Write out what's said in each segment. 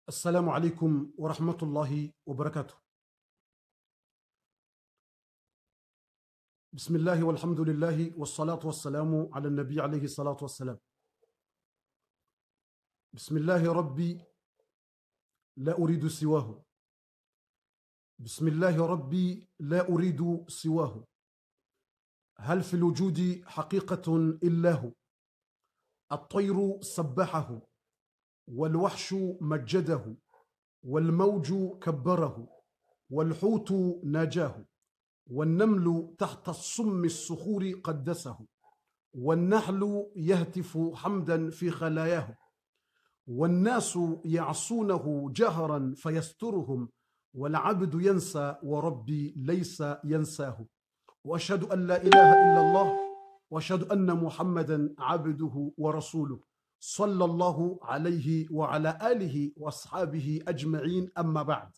السلام عليكم ورحمة الله وبركاته. بسم الله والحمد لله والصلاة والسلام على النبي عليه الصلاة والسلام. بسم الله ربي لا أريد سواه. بسم الله ربي لا أريد سواه. هل في الوجود حقيقة إلا هو؟ الطير سبحه والوحش مجده والموج كبره والحوت ناجاه والنمل تحت الصم الصخور قدسه والنحل يهتف حمدا في خلاياه والناس يعصونه جهرا فيسترهم والعبد ينسى وربي ليس ينساه وأشهد أن لا إله إلا الله وأشهد أن محمدا عبده ورسوله صلى الله عليه وعلى آله وأصحابه أجمعين. أما بعد.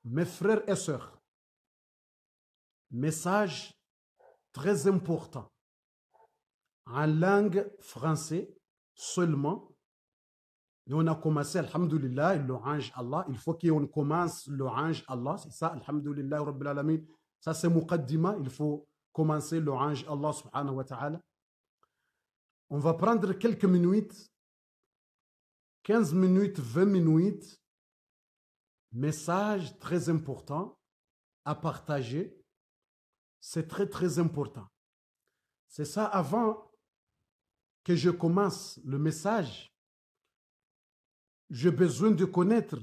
Mes frères et sœurs, message très important en langue française seulement. Nous on a commencé, alhamdulillah, louange Allah. Il faut qu'on commence louange Allah. C'est ça, alhamdulillah, rabbil alamin. Ça c'est muqaddima. Il faut commencer louange Allah subhanahu wa ta'ala. On va prendre quelques minutes, 15 minutes, 20 minutes. Message très important à partager. C'est très, très important. C'est ça, avant que je commence le message, j'ai besoin de connaître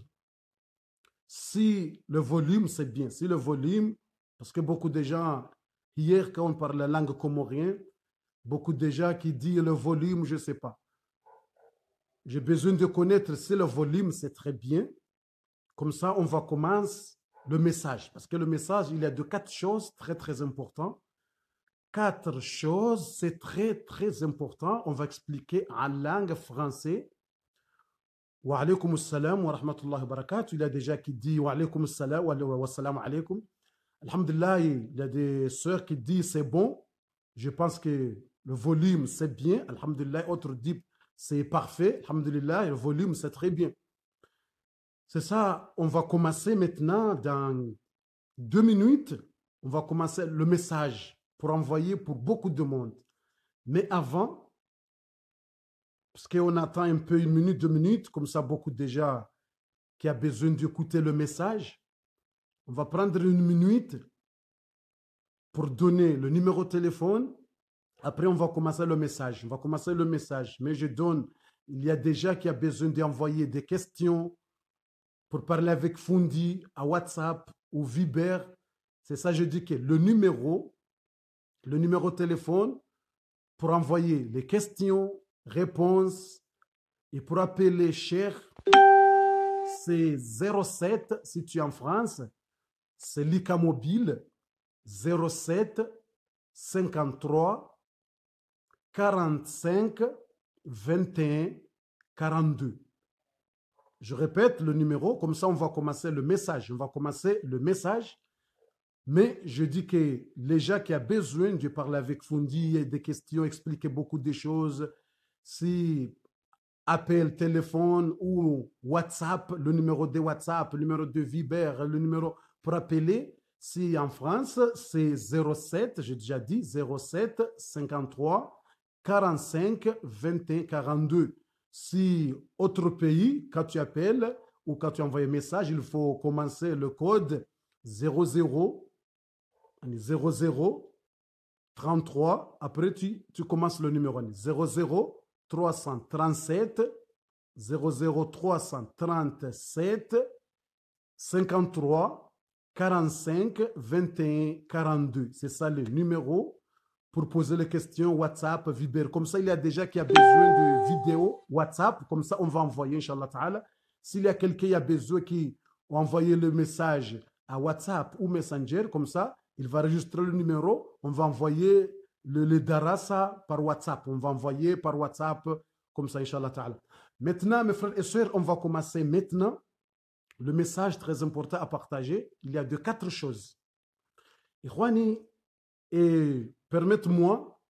si le volume, c'est bien. Si le volume, parce que beaucoup de gens, hier, quand on parle la langue comorienne, beaucoup de gens qui disent le volume, je ne sais pas. J'ai besoin de connaître si le volume, c'est très bien. Comme ça, on va commencer le message. Parce que le message, il y a de 4 choses très, très importantes. 4 choses, c'est très, très important. On va expliquer en langue française. Wa alaykum assalam wa rahmatullahi wa barakatuh. Il y a déjà qui dit wa alaykum assalam wa salam alaykum. Alhamdulillah, il y a des sœurs qui disent c'est bon. Je pense que le volume, c'est bien. Alhamdulillah, autres disent c'est parfait. Alhamdulillah, le volume, c'est très bien. C'est ça, on va commencer maintenant dans 2 minutes. On va commencer le message pour envoyer pour beaucoup de monde. Mais avant, parce qu'on attend un peu 1 minute, 2 minutes, comme ça beaucoup déjà qui a besoin d'écouter le message, on va prendre 1 minute pour donner le numéro de téléphone. Après, on va commencer le message. On va commencer le message. Mais je donne, il y a déjà qui a besoin d'envoyer des questions pour parler avec Fundi à WhatsApp ou Viber. C'est ça, je dis que le numéro de téléphone pour envoyer les questions, réponses et pour appeler cher, c'est 07, si tu es en France, c'est l'ICA mobile, 07 53 45 21 42. Je répète le numéro, comme ça on va commencer le message. On va commencer le message. Mais je dis que les gens qui ont besoin de parler avec Fundi et des questions, expliquer beaucoup de choses, si appel, téléphone ou WhatsApp, le numéro de WhatsApp, le numéro de Viber, le numéro pour appeler, si en France, c'est 07, j'ai déjà dit, 07 53 45 21 42. Si autre pays, quand tu appelles ou quand tu envoies un message, il faut commencer le code 00 33. Après, tu commences le numéro 00 337 337 53 45 21 42. C'est ça le numéro pour poser les questions, WhatsApp, Viber. Comme ça, il y a déjà qui a besoin de vidéo, WhatsApp. Comme ça, on va envoyer, Inch'Allah Ta'ala. S'il y a quelqu'un qui a besoin qui a envoyé le message à WhatsApp ou Messenger, comme ça, il va enregistrer le numéro. On va envoyer le darasa par WhatsApp. On va envoyer par WhatsApp, comme ça, Inch'Allah Ta'ala. Maintenant, mes frères et sœurs, on va commencer maintenant. Le message très important à partager, il y a de 4 choses. Ikhwani, et permettez-moi,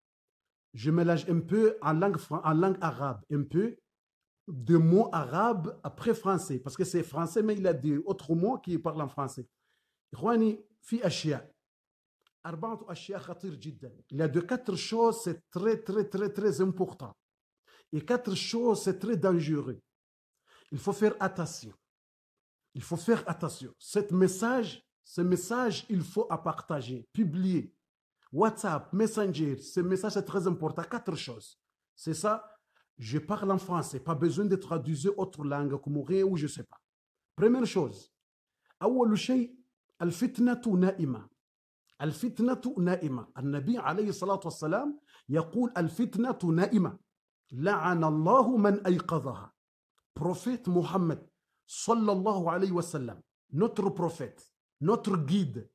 je mélange un peu en langue arabe, un peu de mots arabes après français, parce que c'est français, mais il y a d'autres mots qui parlent en français. Ikhwani, fi ashya. Arba'atu ashya khatir jiddan. Il y a de 4 choses, c'est très important. Et 4 choses, c'est très dangereux. Il faut faire attention. Il faut faire attention. Ce message, il faut à partager, publier. WhatsApp, Messenger, ce message est très important. 4 choses. C'est ça, je parle en français, pas besoin de traduire autre langue, comorien ou je ne sais pas. Première chose, أول شيء الفتنة نائمة. الفتنة نائمة. النبي عليه الصلاة والسلام يقول الفتنة نائمة. لعن الله من أيقظها. Prophète Mohammed sallallahu alayhi wa sallam, notre prophète, notre guide,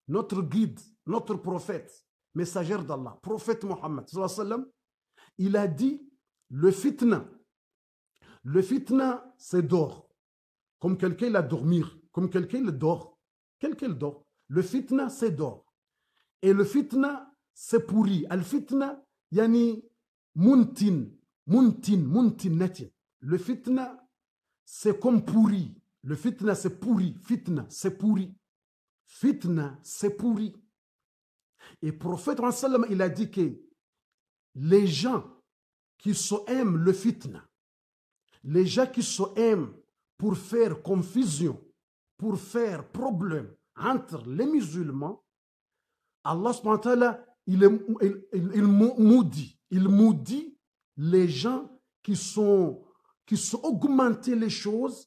notre prophète, messager d'Allah, prophète Mohammed sallallahu alayhi wa sallam, il a dit le fitna, c'est dort, comme quelqu'un il a dormir, comme quelqu'un il dort, quelqu'un dort. Le fitna c'est dort. Et le fitna c'est pourri. Al fitna yani natin. Le fitna c'est comme pourri. Le fitna, c'est pourri. Fitna, c'est pourri. Fitna, c'est pourri. Et le prophète, il a dit que les gens qui aiment le fitna, les gens qui aiment pour faire confusion, pour faire problème entre les musulmans, Allah subhanahu wa ta'ala, il maudit les gens qui sont augmenter les choses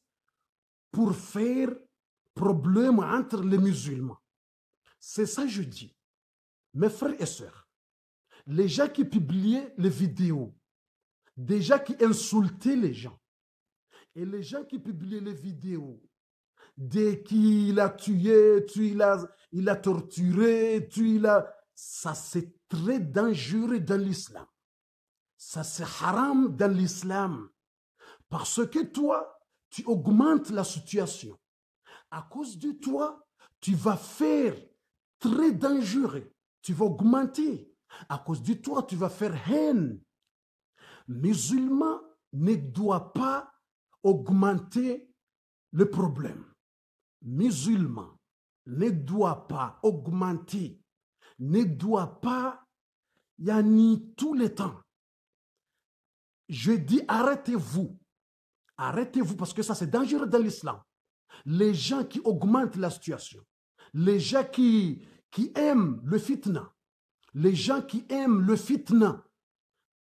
pour faire problème entre les musulmans. C'est ça que je dis. Mes frères et sœurs, les gens qui publiaient les vidéos, des gens qui insultaient les gens, et les gens qui publiaient les vidéos, dès qu'il a tué, il a torturé, ça c'est très dangereux dans l'islam. Ça c'est haram dans l'islam. Parce que toi, tu augmentes la situation. À cause de toi, tu vas faire très dangereux. Tu vas augmenter. À cause de toi, tu vas faire haine. Musulman ne doit pas augmenter le problème. Musulman ne doit pas augmenter, ne doit pas, yani tout le temps. Je dis arrêtez-vous. Arrêtez-vous parce que ça c'est dangereux dans l'islam. Les gens qui augmentent la situation, les gens qui aiment le fitna, les gens qui aiment le fitna,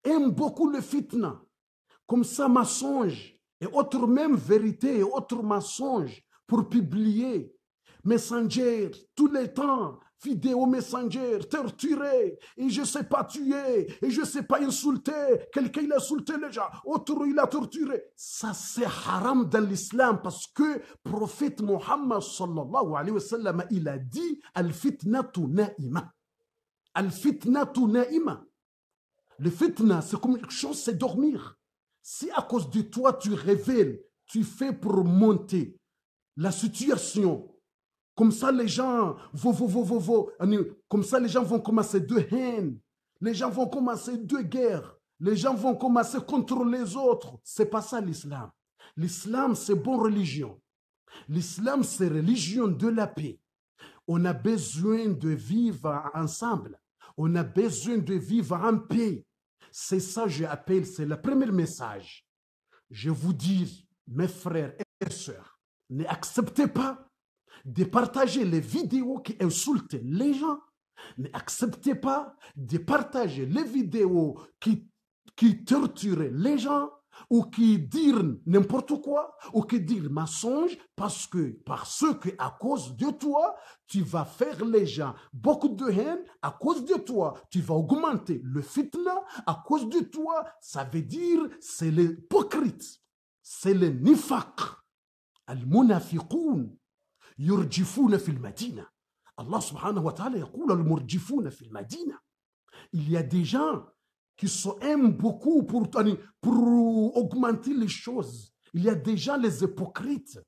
aiment beaucoup le fitna, comme ça mensonge et autres même vérités et autres mensonges pour publier, Messenger, tous les temps, vidéo Messenger, torturé, et je ne sais pas tuer, et je ne sais pas insulter, quelqu'un il a insulté les gens, autre il a torturé. Ça c'est haram dans l'islam parce que prophète Mohammed sallallahu alayhi wa sallam, il a dit al-fitnatu na'ima. Al-fitnatu na'ima. Le fitna, c'est comme quelque chose, c'est dormir. Si à cause de toi, tu révèles, tu fais pour monter la situation, comme ça les gens comme ça les gens vont commencer de haine, les gens vont commencer de guerre, les gens vont commencer contre les autres. C'est pas ça l'islam. L'islam, c'est bonne religion. L'islam, c'est religion de la paix. On a besoin de vivre ensemble. On a besoin de vivre en paix. C'est ça que j'appelle, c'est le premier message. Je vous dis, mes frères et sœurs, n'acceptez pas de partager les vidéos qui insultent les gens. N'acceptez pas de partager les vidéos qui qui torturaient les gens, ou qui dirent n'importe quoi, ou qui dirent mensonge, parce que à cause de toi, tu vas faire les gens beaucoup de haine, à cause de toi, tu vas augmenter le fitna, à cause de toi, ça veut dire c'est l'hypocrite, c'est le nifaq. Al-munafiqoun yurjifuna fil madina. Allah subhanahu wa ta'ala yaqul al-murjifuna fil madina. Il y a des gens qui aiment beaucoup pour augmenter les choses. Il y a des gens, les hypocrites,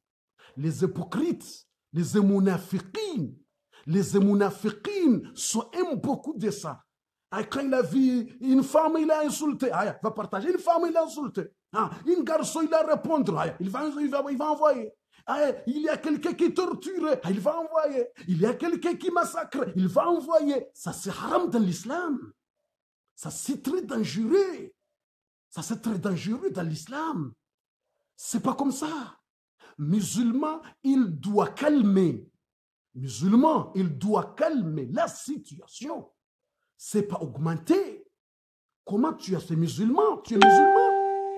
les émunafiqines. Les émunafiqines aiment beaucoup de ça. Quand il a vu une femme, il a insulté. Il va partager. Une femme, il a insulté. Un garçon, il a répondu. Il va envoyer. Il y a quelqu'un qui torture. Il va envoyer. Il y a quelqu'un qui massacre. Il va envoyer. Ça, c'est haram dans l'islam. Ça, c'est très dangereux. Ça, c'est très dangereux dans l'islam. C'est pas comme ça. Musulman, il doit calmer. Musulman, il doit calmer la situation. C'est pas augmenter. Comment tu es musulman? Tu es musulman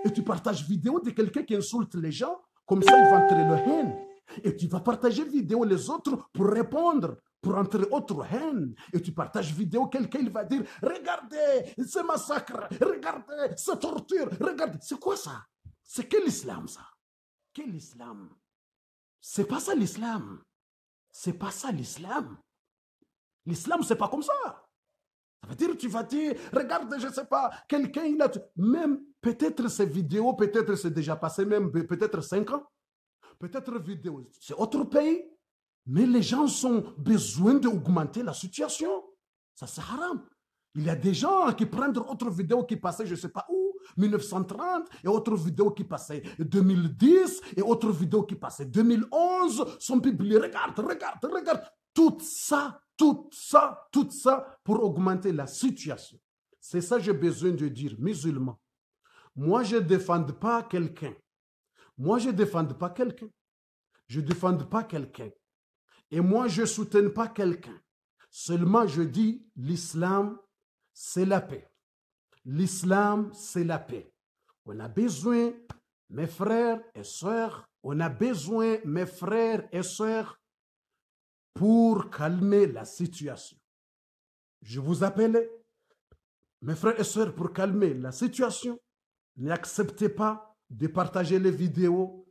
et tu partages vidéo de quelqu'un qui insulte les gens. Comme ça, il va entrer le haine. Et tu vas partager vidéo les autres pour répondre, pour entrer autre haine. Et tu partages vidéo, quelqu'un il va dire, regardez, ce massacre, regardez, ce torture, regardez. C'est quoi ça? C'est quel islam ça? Quel islam? C'est pas ça l'islam. C'est pas ça l'islam. L'islam, c'est pas comme ça. Ça veut dire, tu vas dire, regarde, je ne sais pas, quelqu'un, il a... Même, peut-être ces vidéos, peut-être c'est déjà passé, même peut-être 5 ans. Peut-être vidéo, c'est autre pays. Mais les gens ont besoin d'augmenter la situation. Ça, c'est haram. Il y a des gens qui prennent d'autres vidéos qui passaient, je ne sais pas où, 1930, et autres vidéos qui passaient 2010, et autres vidéos qui passaient 2011, sont publiées. Regarde, regarde, regarde. Tout ça pour augmenter la situation. C'est ça que j'ai besoin de dire, musulman. Moi, je ne défends pas quelqu'un. Moi, je ne défends pas quelqu'un. Je ne défends pas quelqu'un. Et moi, je ne soutiens pas quelqu'un. Seulement, je dis, l'islam, c'est la paix. L'islam, c'est la paix. On a besoin, mes frères et sœurs, on a besoin, mes frères et sœurs, pour calmer la situation. Je vous appelle, mes frères et sœurs, pour calmer la situation. N'acceptez pas de partager les vidéos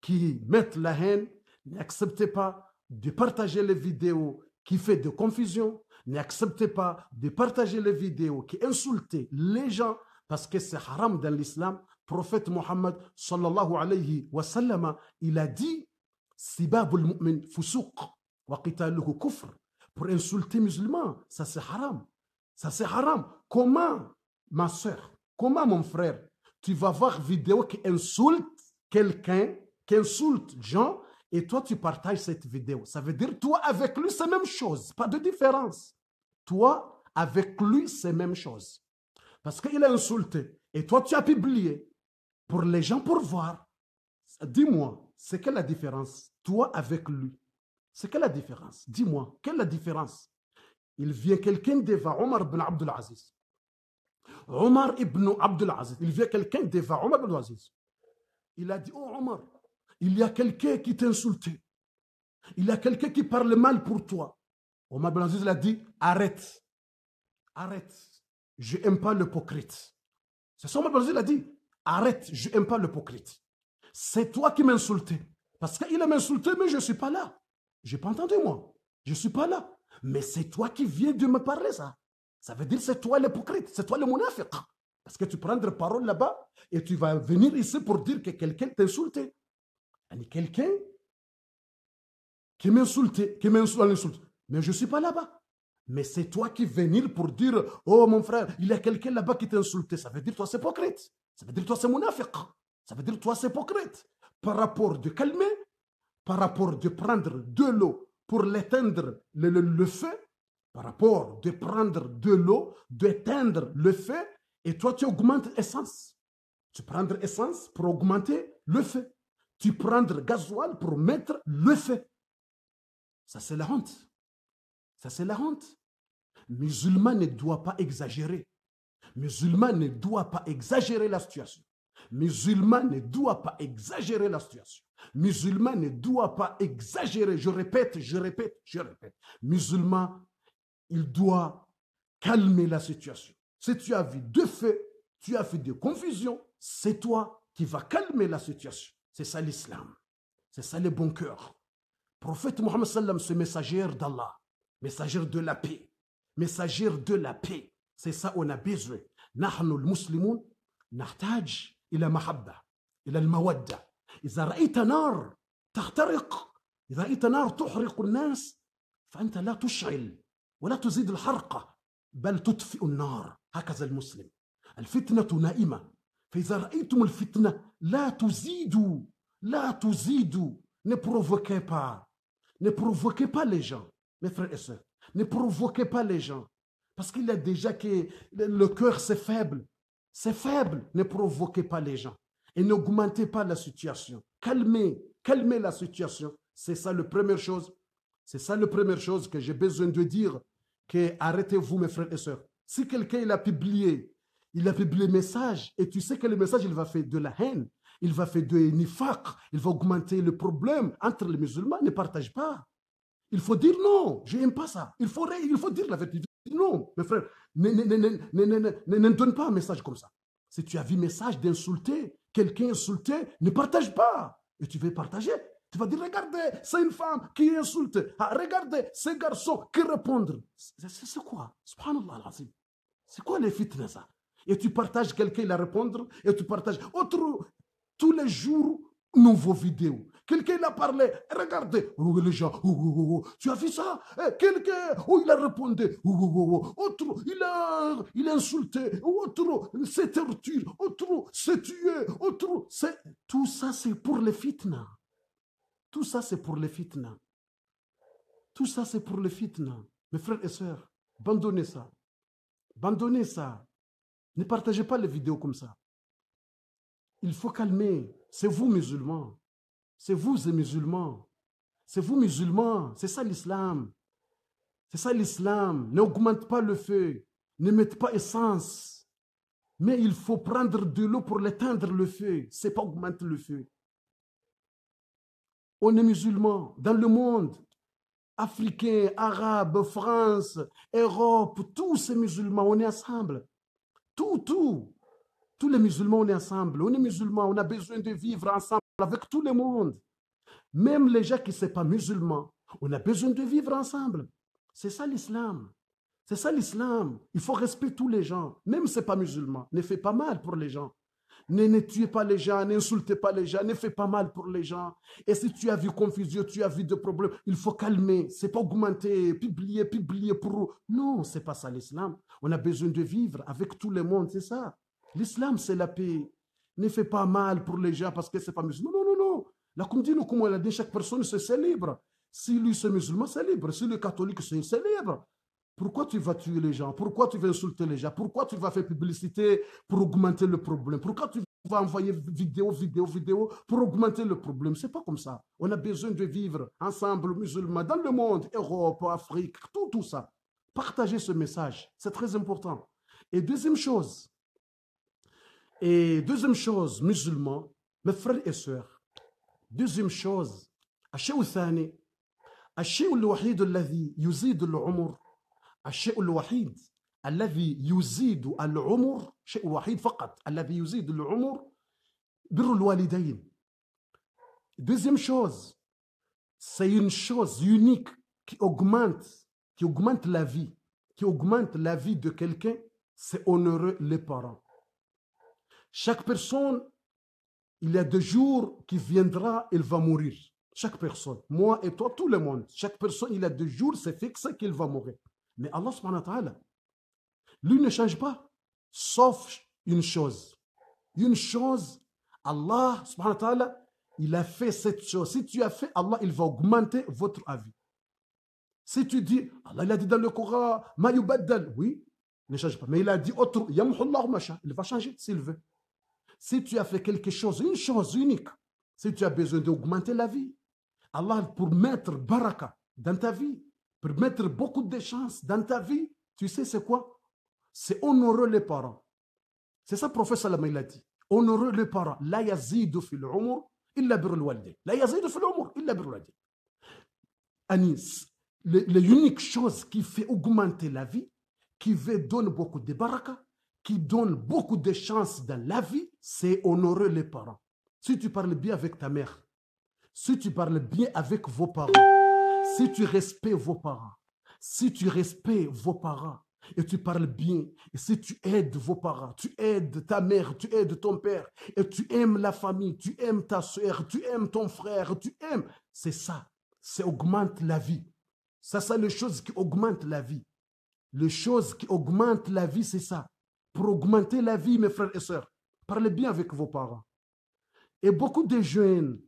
qui mettent la haine. N'acceptez pas de partager les vidéos qui font de confusion. N'acceptez pas de partager les vidéos qui insultent les gens parce que c'est haram dans l'islam. Prophète Mohammed sallallahu alayhi wa sallam, il a dit Sibabul mu'min fusuq wa qitaluhu kufr. Pour insulter musulmans, ça c'est haram. Ça c'est haram. Comment, ma soeur, comment mon frère, tu vas voir vidéo qui insulte quelqu'un, qui insulte Jean, et toi tu partages cette vidéo. Ça veut dire toi avec lui c'est la même chose, pas de différence. Toi avec lui c'est la même chose. Parce qu'il a insulté, et toi tu as publié pour les gens pour voir. Dis-moi, c'est quelle la différence? Toi avec lui, c'est quelle la différence? Dis-moi, quelle est la différence? Il vient quelqu'un devant Omar ibn Abdul Aziz. Omar ibn Abdul Aziz, il vient quelqu'un devant Omar ibn Aziz. Il a dit, oh Omar, il y a quelqu'un qui t'a insulté. Il y a quelqu'un qui parle mal pour toi. Omar ibn Aziz a dit, arrête, arrête, je n'aime pas l'hypocrite. C'est ça Omar ibn Aziz a dit, arrête, je n'aime pas l'hypocrite. C'est toi qui m'as insulté. Parce qu'il a m'insulté, mais je ne suis pas là. Je n'ai pas entendu moi. Je ne suis pas là. Mais c'est toi qui viens de me parler ça. Ça veut dire c'est toi l'hypocrite, c'est toi le munafiq. Parce que tu prends des paroles là-bas et tu vas venir ici pour dire que quelqu'un t'a insulté. Quelqu'un qui m'insulte, qui m'insulte. Mais je ne suis pas là-bas. Mais c'est toi qui venir pour dire, oh mon frère, il y a quelqu'un là-bas qui t'a insulté. Ça veut dire toi c'est hypocrite. Ça veut dire toi c'est munafiq. Ça veut dire toi c'est hypocrite. Par rapport de calmer, par rapport de prendre de l'eau pour l'éteindre le feu, par rapport de prendre de l'eau, d'éteindre le feu, et toi tu augmentes l'essence. Tu prends l'essence pour augmenter le feu. Tu prends le gasoil pour mettre le feu. Ça c'est la honte. Ça c'est la honte. Musulman ne doit pas exagérer. Musulman ne doit pas exagérer la situation. Musulman ne doit pas exagérer la situation. Musulman ne doit pas exagérer. Je répète, je répète, je répète. Musulman, il doit calmer la situation. Si tu as vu deux faits, tu as fait de confusion, c'est toi qui vas calmer la situation. C'est ça l'islam. C'est ça le bon cœur. Prophète Mohammed sallam, ce messager d'Allah, messager de la paix, messager de la paix. C'est ça on a besoin. نحن المسلمون نحتاج إلى محبة إلى المودة. إذا رأيت نار تحترق، إذا رأيت نار تحرق الناس فأنت لا تشعل ولا تزيد الحرقة بل تطفئ النار. هكذا المسلم. الفتنة نائمة، فإذا رأيتم الفتنة لا تزيدوا، لا تزيدوا. Ne provoquez pas. Ne provoquez pas les gens, mes frères et sœurs. Ne provoquez pas les gens. Parce qu'il y a déjà que le cœur, c'est faible. C'est faible. Ne provoquez pas les gens. Et n'augmentez pas la situation. Calmez, calmez la situation. C'est ça la première chose. C'est ça la première chose que j'ai besoin de dire. Que arrêtez-vous, mes frères et sœurs. Si quelqu'un il a publié message, et tu sais que le message, il va faire de la haine, il va faire de nifaq, il va augmenter le problème entre les musulmans, ne partage pas. Il faut dire non, je n'aime pas ça. Il faut dire la vérité. Non, mes frères, ne donne pas un message comme ça. Si tu as vu un message d'insulter, quelqu'un insulté, ne partage pas. Et tu veux partager. Tu vas dire, regardez, c'est une femme qui insulte. Ah, regardez, ce garçon qui répondent. C'est quoi? Subhanallah al-Azim. C'est quoi les fitnes, ça? Et tu partages quelqu'un, il a répondre, et tu partages. Tous les jours, nouveaux vidéos. Quelqu'un a parlé, regardez, les gens, tu as vu ça? Quelqu'un, il a répondu, autre, il a insulté, autre, c'est torture, autre, c'est tué, autre, c'est... Tout ça, c'est pour les fitna. Tout ça, c'est pour les fitna. Tout ça, c'est pour les fitna. Mes frères et sœurs, abandonnez ça. Abandonnez ça. Ne partagez pas les vidéos comme ça. Il faut calmer. C'est vous, musulmans. C'est vous, les musulmans. C'est vous, musulmans. C'est ça l'islam. C'est ça l'islam. N'augmente pas le feu. Ne mettez pas essence. Mais il faut prendre de l'eau pour l'éteindre le feu. C'est pas augmenter le feu. On est musulmans dans le monde. Africains, Arabes, France, Europe, tous ces musulmans, on est ensemble. Tous les musulmans, on est ensemble. On est musulmans, on a besoin de vivre ensemble avec tout le monde. Même les gens qui ne sont pas musulmans, on a besoin de vivre ensemble. C'est ça l'islam. C'est ça l'islam. Il faut respecter tous les gens. Même si ce n'est pas musulman, ne faites pas mal pour les gens. Ne tuez pas les gens, n'insultez pas les gens, ne faites pas mal pour les gens. Et si tu as vu confusion, tu as vu des problèmes, il faut calmer. Ce n'est pas augmenter, publier pour... Non, ce n'est pas ça l'islam. On a besoin de vivre avec tout le monde, c'est ça. L'islam, c'est la paix. Ne fais pas mal pour les gens parce que ce n'est pas musulman. Non, non, non. La communauté, comme elle a dit, chaque personne, c'est libre. Si lui, c'est musulman, c'est libre. Si le catholique, c'est libre. Pourquoi tu vas tuer les gens? Pourquoi tu vas insulter les gens? Pourquoi tu vas faire publicité pour augmenter le problème? Pourquoi tu vas envoyer vidéo pour augmenter le problème? C'est pas comme ça. On a besoin de vivre ensemble, musulmans, dans le monde, Europe, Afrique, tout ça. Partagez ce message. C'est très important. Et deuxième chose, musulmans, mes frères et sœurs, deuxième chose, الشيء الثاني الشيء الوحيد الذي يزيد العمر الشيء الوحيد الذي يزيد العمر شيء وحيد فقط الذي يزيد العمر بر الوالدين. Deuxième chose, c'est une chose unique qui augmente la vie, de quelqu'un, c'est honorer les parents. Chaque personne, il y a des jours qui viendra, il va mourir. Chaque personne, moi et toi, tout le monde, chaque personne, il a des jours, c'est fixe qu'il va mourir. Mais Allah subhanahu wa ta'ala, lui ne change pas, sauf une chose. Une chose, Allah subhanahu wa ta'ala, il a fait cette chose. Si tu as fait, Allah, il va augmenter votre avis. Si tu dis, Allah, il a dit dans le Coran, ma yubaddal, oui, ne change pas. Mais il a dit autre, yamhullahu masha, il va changer s'il veut. Si tu as fait quelque chose, une chose unique, si tu as besoin d'augmenter la vie, Allah, pour mettre baraka dans ta vie, pour mettre beaucoup de chances dans ta vie, tu sais c'est quoi? C'est honorer les parents. C'est ça, le prophète sallam, il a dit. Honorez les parents. La yazidu fil umur illa birrul walidayn. La yazidu fil umur illa birrul walidayn. Anis, l'unique chose qui fait augmenter la vie, qui donne beaucoup de baraka, qui donne beaucoup de chances dans la vie, c'est honorer les parents. Si tu parles bien avec ta mère, si tu parles bien avec vos parents, si tu respectes vos parents, si tu respectes vos parents, et tu parles bien, et si tu aides vos parents, tu aides ta mère, tu aides ton père, et tu aimes la famille, tu aimes ta soeur, tu aimes ton frère, tu aimes, c'est ça, ça augmente la vie. Ça, c'est les choses qui augmentent la vie. Les choses qui augmentent la vie, c'est ça. Pour augmenter la vie, mes frères et sœurs, parlez bien avec vos parents. Et beaucoup de jeunes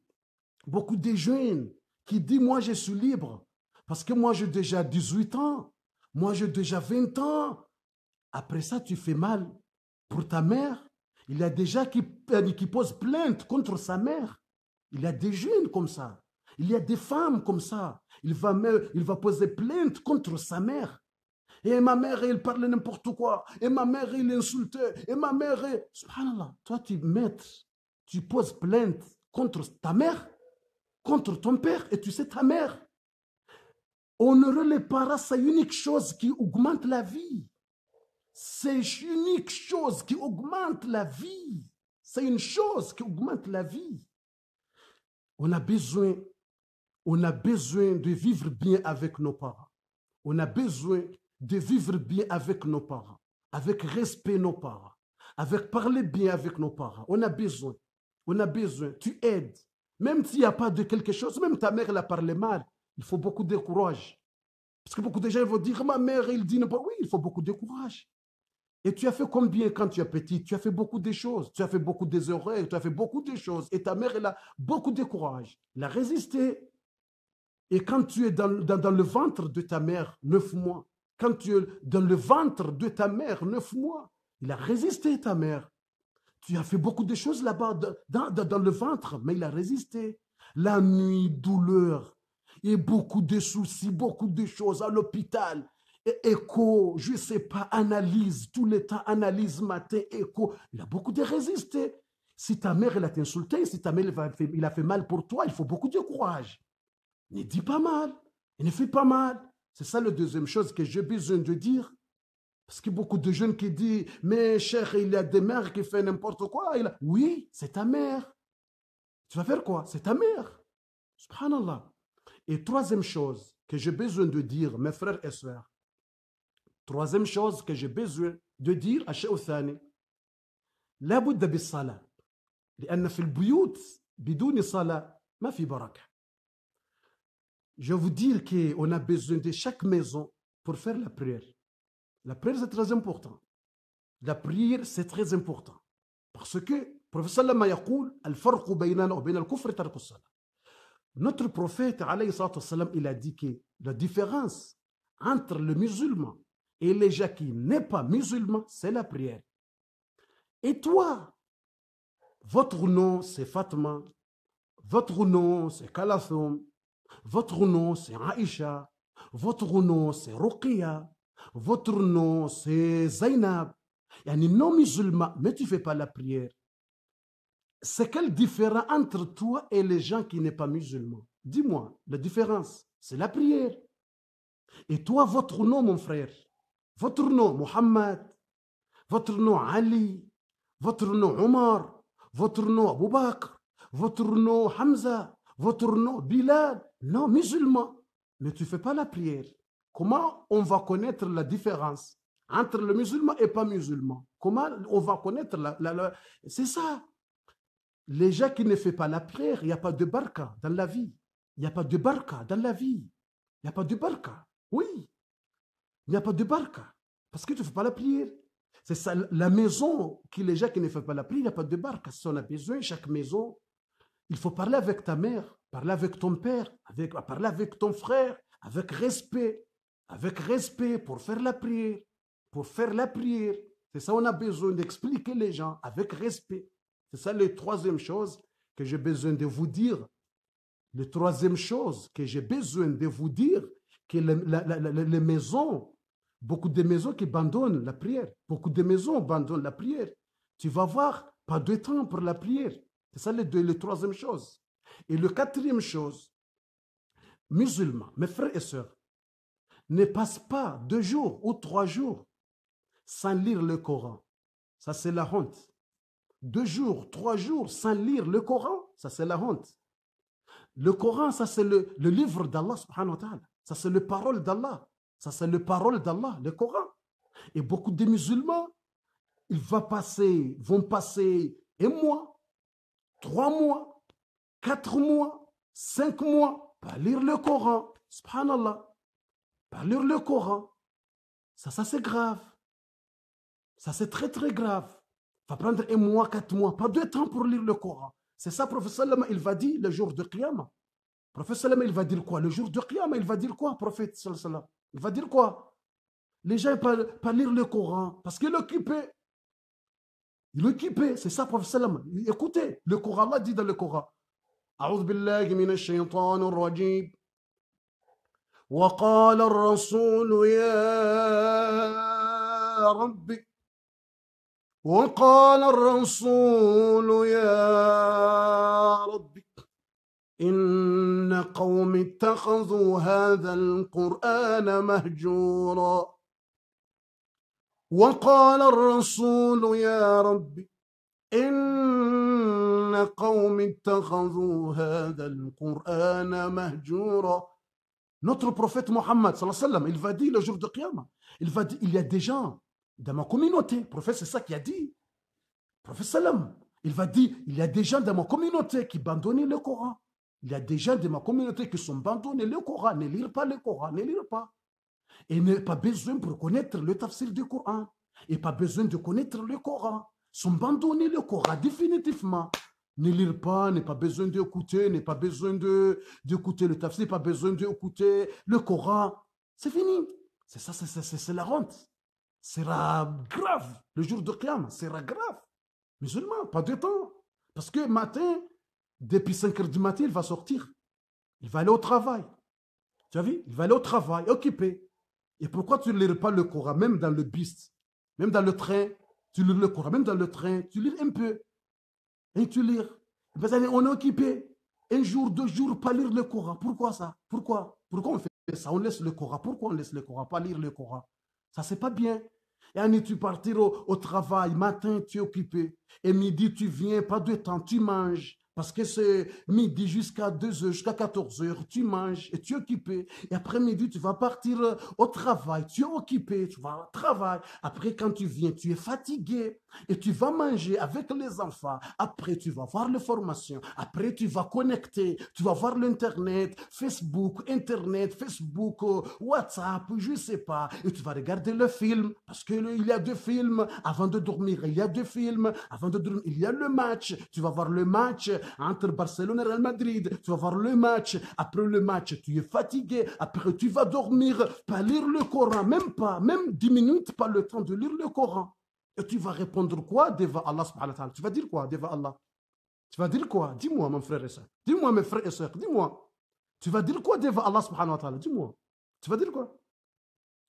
qui disent, moi, je suis libre, parce que moi, j'ai déjà 18 ans, moi, j'ai déjà 20 ans. Après ça, tu fais mal pour ta mère. Il y a des gens qui posent plainte contre sa mère. Il y a des jeunes comme ça. Il y a des femmes comme ça. Il va poser plainte contre sa mère. Et ma mère, elle parlait n'importe quoi. Et ma mère, elle insultait. Et ma mère, subhanallah, toi, tu poses plainte contre ta mère, contre ton père, et tu sais ta mère. Honorer les parents, c'est l'unique chose qui augmente la vie. C'est l'unique chose qui augmente la vie. C'est une chose qui augmente la vie. On a besoin de vivre bien avec nos parents. On a besoin de vivre bien avec nos parents, avec respect nos parents, avec parler bien avec nos parents. On a besoin. Tu aides. Même s'il n'y a pas de quelque chose, même ta mère, elle a parlé mal, il faut beaucoup de courage. Parce que beaucoup de gens vont dire, ma mère, il dit, oui, il faut beaucoup de courage. Et tu as fait combien quand tu es petit? Tu as fait beaucoup de choses. Tu as fait beaucoup des erreurs. Tu as fait beaucoup de choses. Et ta mère, elle a beaucoup de courage. Elle a résisté. Et quand tu es dans le ventre de ta mère, 9 mois, quand tu es dans le ventre de ta mère, 9 mois, il a résisté, ta mère. Tu as fait beaucoup de choses là-bas, dans le ventre, mais il a résisté. La nuit, douleur, et beaucoup de soucis, beaucoup de choses à l'hôpital. Écho, je ne sais pas, analyse, tout le temps, analyse matin, écho. Il a beaucoup de résisté. Si ta mère, elle a t'insulté, si ta mère, il a fait mal pour toi, il faut beaucoup de courage. Ne dis pas mal, ne fais pas mal. C'est ça la deuxième chose que j'ai besoin de dire. Parce que beaucoup de jeunes qui disent, mais cher, il y a des mères qui font n'importe quoi. Oui, c'est ta mère. Tu vas faire quoi? C'est ta mère. Subhanallah. Et troisième chose que j'ai besoin de dire, mes frères et sœurs, troisième chose que j'ai besoin de dire, الشيء الثاني لا بد بالصلاة لأن في البيوت بدون صلاة ما في بركة. Je veux dire qu'on a besoin de chaque maison pour faire la prière. La prière, c'est très important. La prière, c'est très important. Parce que le prophète sallam يقول الفرق بيننا وبين الكفر ترك الصلاة. Notre prophète, alayhi salatu wassalam, il a dit que la différence entre le musulman et les gens qui n'est pas musulman, c'est la prière. Et toi, votre nom, c'est Fatma, votre nom, c'est Kalathum, votre nom, c'est Aïcha, votre nom, c'est Ruqiyya, votre nom, c'est Zainab. Il y a un non musulman, mais tu ne fais pas la prière. C'est quelle différence entre toi et les gens qui n'est pas musulmans? Dis-moi, la différence, c'est la prière. Et toi, votre nom, mon frère, votre nom, Mohammed, votre nom, Ali, votre nom, Omar, votre nom, Abu Bakr, votre nom, Hamza, votre nom, Bilal, non, musulman. Mais tu ne fais pas la prière. Comment on va connaître la différence entre le musulman et pas musulman? Comment on va connaître C'est ça. Les gens qui ne font pas la prière, il n'y a pas de baraka dans la vie. Il n'y a pas de baraka dans la vie. Il n'y a pas de baraka. Oui. Il n'y a pas de baraka. Parce que tu ne fais pas la prière. C'est ça, la maison, les gens qui ne font pas la prière, il n'y a pas de baraka. Si on a besoin, chaque maison, il faut parler avec ta mère, parler avec ton père, parler avec ton frère, avec respect pour faire la prière. Pour faire la prière. C'est ça, on a besoin d'expliquer les gens avec respect. C'est ça la troisième chose que j'ai besoin de vous dire. La troisième chose que j'ai besoin de vous dire, que les maisons, beaucoup de maisons qui abandonnent la prière, beaucoup de maisons abandonnent la prière. tu vas voir, pas de temps pour la prière. C'est ça les troisième chose. Et le quatrième chose, musulmans, mes frères et sœurs, ne passe pas 2 jours ou 3 jours sans lire le Coran. Ça, c'est la honte. 2 jours, 3 jours sans lire le Coran, ça, c'est la honte. Le Coran, ça, c'est le livre d'Allah, subhanahu wa ta'ala. Ça, c'est le parole d'Allah. Ça, c'est le parole d'Allah, le Coran. Et beaucoup de musulmans, ils vont passer 1 mois, 3 mois, 4 mois, 5 mois, pas lire le Coran. Subhanallah. Pas lire le Coran. Ça c'est grave. Ça, c'est très, très grave. Il va prendre 1 mois, 4 mois, pas de temps pour lire le Coran. C'est ça, prophète Sallam, il va dire le jour de Qiyamah. Prophète Sallam, il va dire quoi? Le jour de Qiyamah, il va dire quoi, prophète Sallam? Il va dire quoi? Les gens ne peuvent pas lire le Coran parce qu'il est occupé. Il est occupé. C'est ça, prophète Sallam. Écoutez, le Coran, Allah dit dans le Coran. أعوذ بالله من الشيطان الرجيم وقال الرسول يا ربي وقال الرسول يا ربي إن قوم اتخذوا هذا القرآن مهجورا وقال الرسول يا ربي إن قوم اتخذوا هذا القرآن مهجورا. Notre prophète Mohammed, sallallahu alayhi wa sallam, il va dire le jour de Qiyamah, il va dire, il y a des gens dans ma communauté, le prophète, c'est ça qu'il a dit. Le prophète sallam, il va dire, il y a des gens dans ma communauté qui abandonnent le Coran. Il y a des gens de ma communauté qui sont abandonnés le Coran, ne lire pas le Coran, ne lire pas. Et n'a pas besoin pour connaître le tafsir du Coran. Et pas besoin de connaître le Coran. Sont abandonnés le Coran définitivement. Ne lire pas, n'est pas besoin d'écouter, n'est pas besoin d'écouter le tafsir, pas besoin d'écouter le Coran. C'est fini. C'est ça, c'est la honte. C'est grave. Le jour de Qiyamah, c'est grave. Musulman, pas de temps. Parce que matin, depuis 5 heures du matin, il va sortir. Il va aller au travail. Tu as vu? Il va aller au travail, occupé. Et pourquoi tu ne lis pas le Coran, même dans le bus, même dans le train, tu lis le Coran, même dans le train, tu lis un peu. Et tu lis. On est occupé. 1 jour, 2 jours, pas lire le Coran. Pourquoi ça? Pourquoi on fait ça? On laisse le Coran. Pourquoi on laisse le Coran? Pas lire le Coran. Ça, c'est pas bien. Et tu partir au travail, matin, tu es occupé. Et midi, tu viens, pas de temps, tu manges. Parce que c'est midi jusqu'à 2 heures, jusqu'à 14 heures, tu manges et tu es occupé. Et après-midi, tu vas partir au travail, tu es occupé, tu vas au travail. Après, quand tu viens, tu es fatigué et tu vas manger avec les enfants. Après, tu vas voir les formations. Après, tu vas connecter, tu vas voir l'Internet, Facebook, WhatsApp, je ne sais pas. Et tu vas regarder le film parce qu'il y a 2 films avant de dormir. Il y a 2 films avant de dormir. Il y a le match. Tu vas voir le match entre Barcelone et Real Madrid, tu vas voir le match, après le match, tu es fatigué, après tu vas dormir, pas lire le Coran, même 10 minutes, pas le temps de lire le Coran. Et tu vas répondre quoi devant Allah subhanahu wa ta'ala? Tu vas dire quoi devant Allah? Tu vas dire quoi? Dis-moi, mon frère et soeur. Dis-moi, mes frères et sœurs, dis-moi. Tu vas dire quoi devant Allah subhanahu wa ta'ala? Dis-moi. Tu vas dire quoi?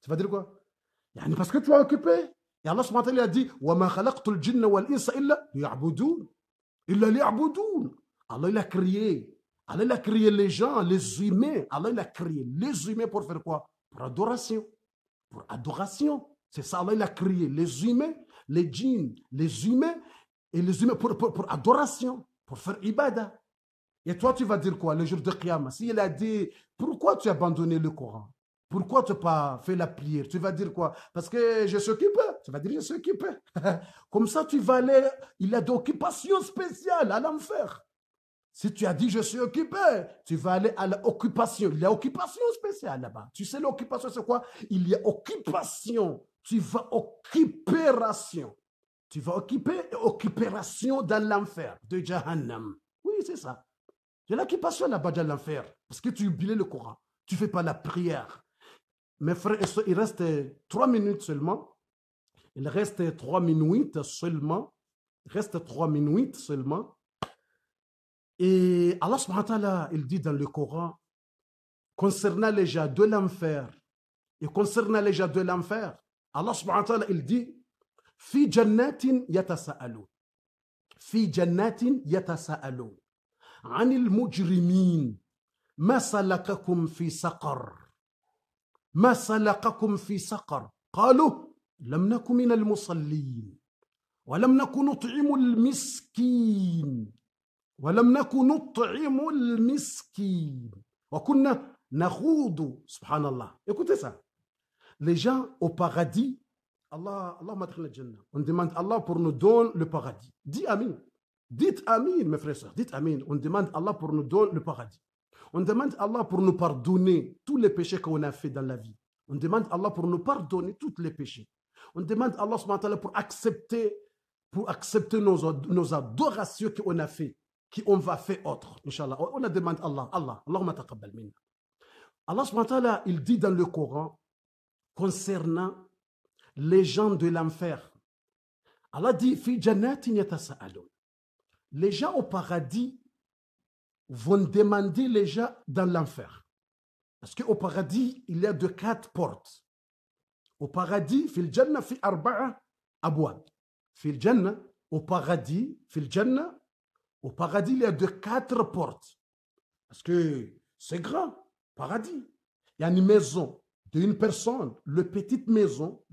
Tu vas dire quoi? Parce que tu es occupé. Et Allah subhanahu wa ta'ala a dit وَمَا خَلَقْتُ الْجِنَّ وَالْإِنسَ إِلَّا لِيَعْبُدُونَ. Allah il a créé. Allah il a créé les gens, les humains. Allah il a créé les humains pour faire quoi? Pour adoration. Pour adoration. C'est ça, Allah il a créé les humains, les djinns, les humains et les humains pour adoration, pour faire ibadah. Et toi, tu vas dire quoi le jour de Qiyamah? Si il a dit, pourquoi tu as abandonné le Coran? Pourquoi tu n'as pas fait la prière? Tu vas dire quoi? Parce que je suis occupé. Tu vas dire, je suis occupé. Comme ça, tu vas aller. Il y a d'occupation spéciale à l'enfer. Si tu as dit, je suis occupé, tu vas aller à l'occupation. Il y a occupation spéciale là-bas. Tu sais, l'occupation, c'est quoi? Il y a occupation. Tu vas occupération. Tu vas occuper occupération dans l'enfer de Jahannam. Oui, c'est ça. Il y a l'occupation là-bas dans l'enfer. Parce que tu oublies le Coran. Tu ne fais pas la prière. Mes frères et sœurs, il reste 3 minutes seulement. Il reste 3 minutes seulement. Il reste 3 minutes seulement. Et Allah subhanahu wa ta'ala, il dit dans le Coran, concernant les gens de l'enfer, et concernant les gens de l'enfer, Allah subhanahu wa ta'ala, il dit, في جنات يتساءلون في جنات يتساءلون عن المجرمين ما سلككم في سقر ما سلككم في سقر قالوا لم نكن من المصلين ولم نكن نطعم المسكين ولم نكن نطعم المسكين وكنا نخوض سبحان الله. Écoutez ça. Les gens au paradis, Allah m'a donné le Jannah. On demande à Allah pour nous donner le paradis. Dis Amin. Dites Amin, mes frères et sœurs. Dites Amin. On demande à Allah pour nous donner le paradis. On demande à Allah pour nous pardonner tous les péchés qu'on a fait dans la vie. On demande à Allah pour nous pardonner tous les péchés. On demande à Allah subhanahu wa ta'ala pour accepter nos adorations qu'on a fait, qu'on va faire autre. Inch'Allah. On a demandé à Allah, Allahumma taqabbal minna. Allah subhanahu wa ta'ala, il dit dans le Coran, concernant les gens de l'enfer, Allah dit, fi jannatin yatasa'alun. Les gens au paradis vont demander les gens dans l'enfer. Parce qu'au paradis, il y a de 4 portes. Au paradis, fil jannah, fi arba'a abwab. Fil jannah, au paradis, fil jannah, au paradis, il y a de 4 portes. Parce que c'est grand, paradis. Il y a une maison d'une personne, petite maison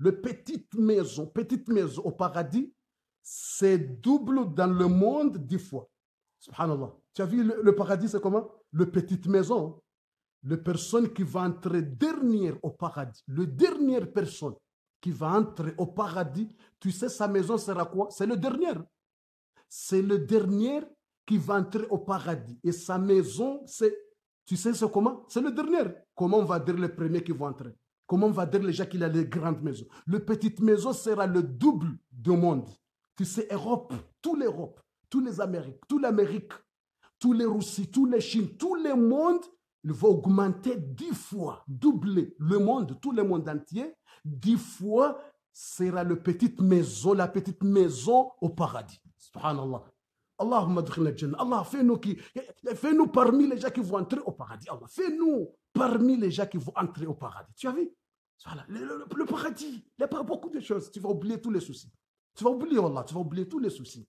au paradis, c'est double dans le monde 10 fois. Subhanallah. Tu as vu le paradis, c'est comment? Le petite maison. La personne qui va entrer dernière au paradis, la dernière personne qui va entrer au paradis, tu sais sa maison sera quoi? C'est le dernier. C'est le dernier qui va entrer au paradis. Et sa maison, tu sais c'est comment? C'est le dernier. Comment on va dire les premiers qui vont entrer? Comment on va dire les gens qui ont les grandes maisons? Le petite maison sera le double du monde. Tu sais, Europe, toute l'Europe, tous les Amériques, toute l'Amérique, tous les Russes, tous les Chines, tout le monde, il va augmenter 10 fois, doubler le monde, tout le monde entier, 10 fois sera la petite maison au paradis. Subhanallah. Allahumma adkhilna Jannah. Allah, fais-nous parmi les gens qui vont entrer au paradis. Allah, fais-nous parmi les gens qui vont entrer au paradis. Tu as vu? Voilà, le paradis, il n'y a pas beaucoup de choses. Tu vas oublier tous les soucis. Tu vas oublier, Allah, tu vas oublier tous les soucis.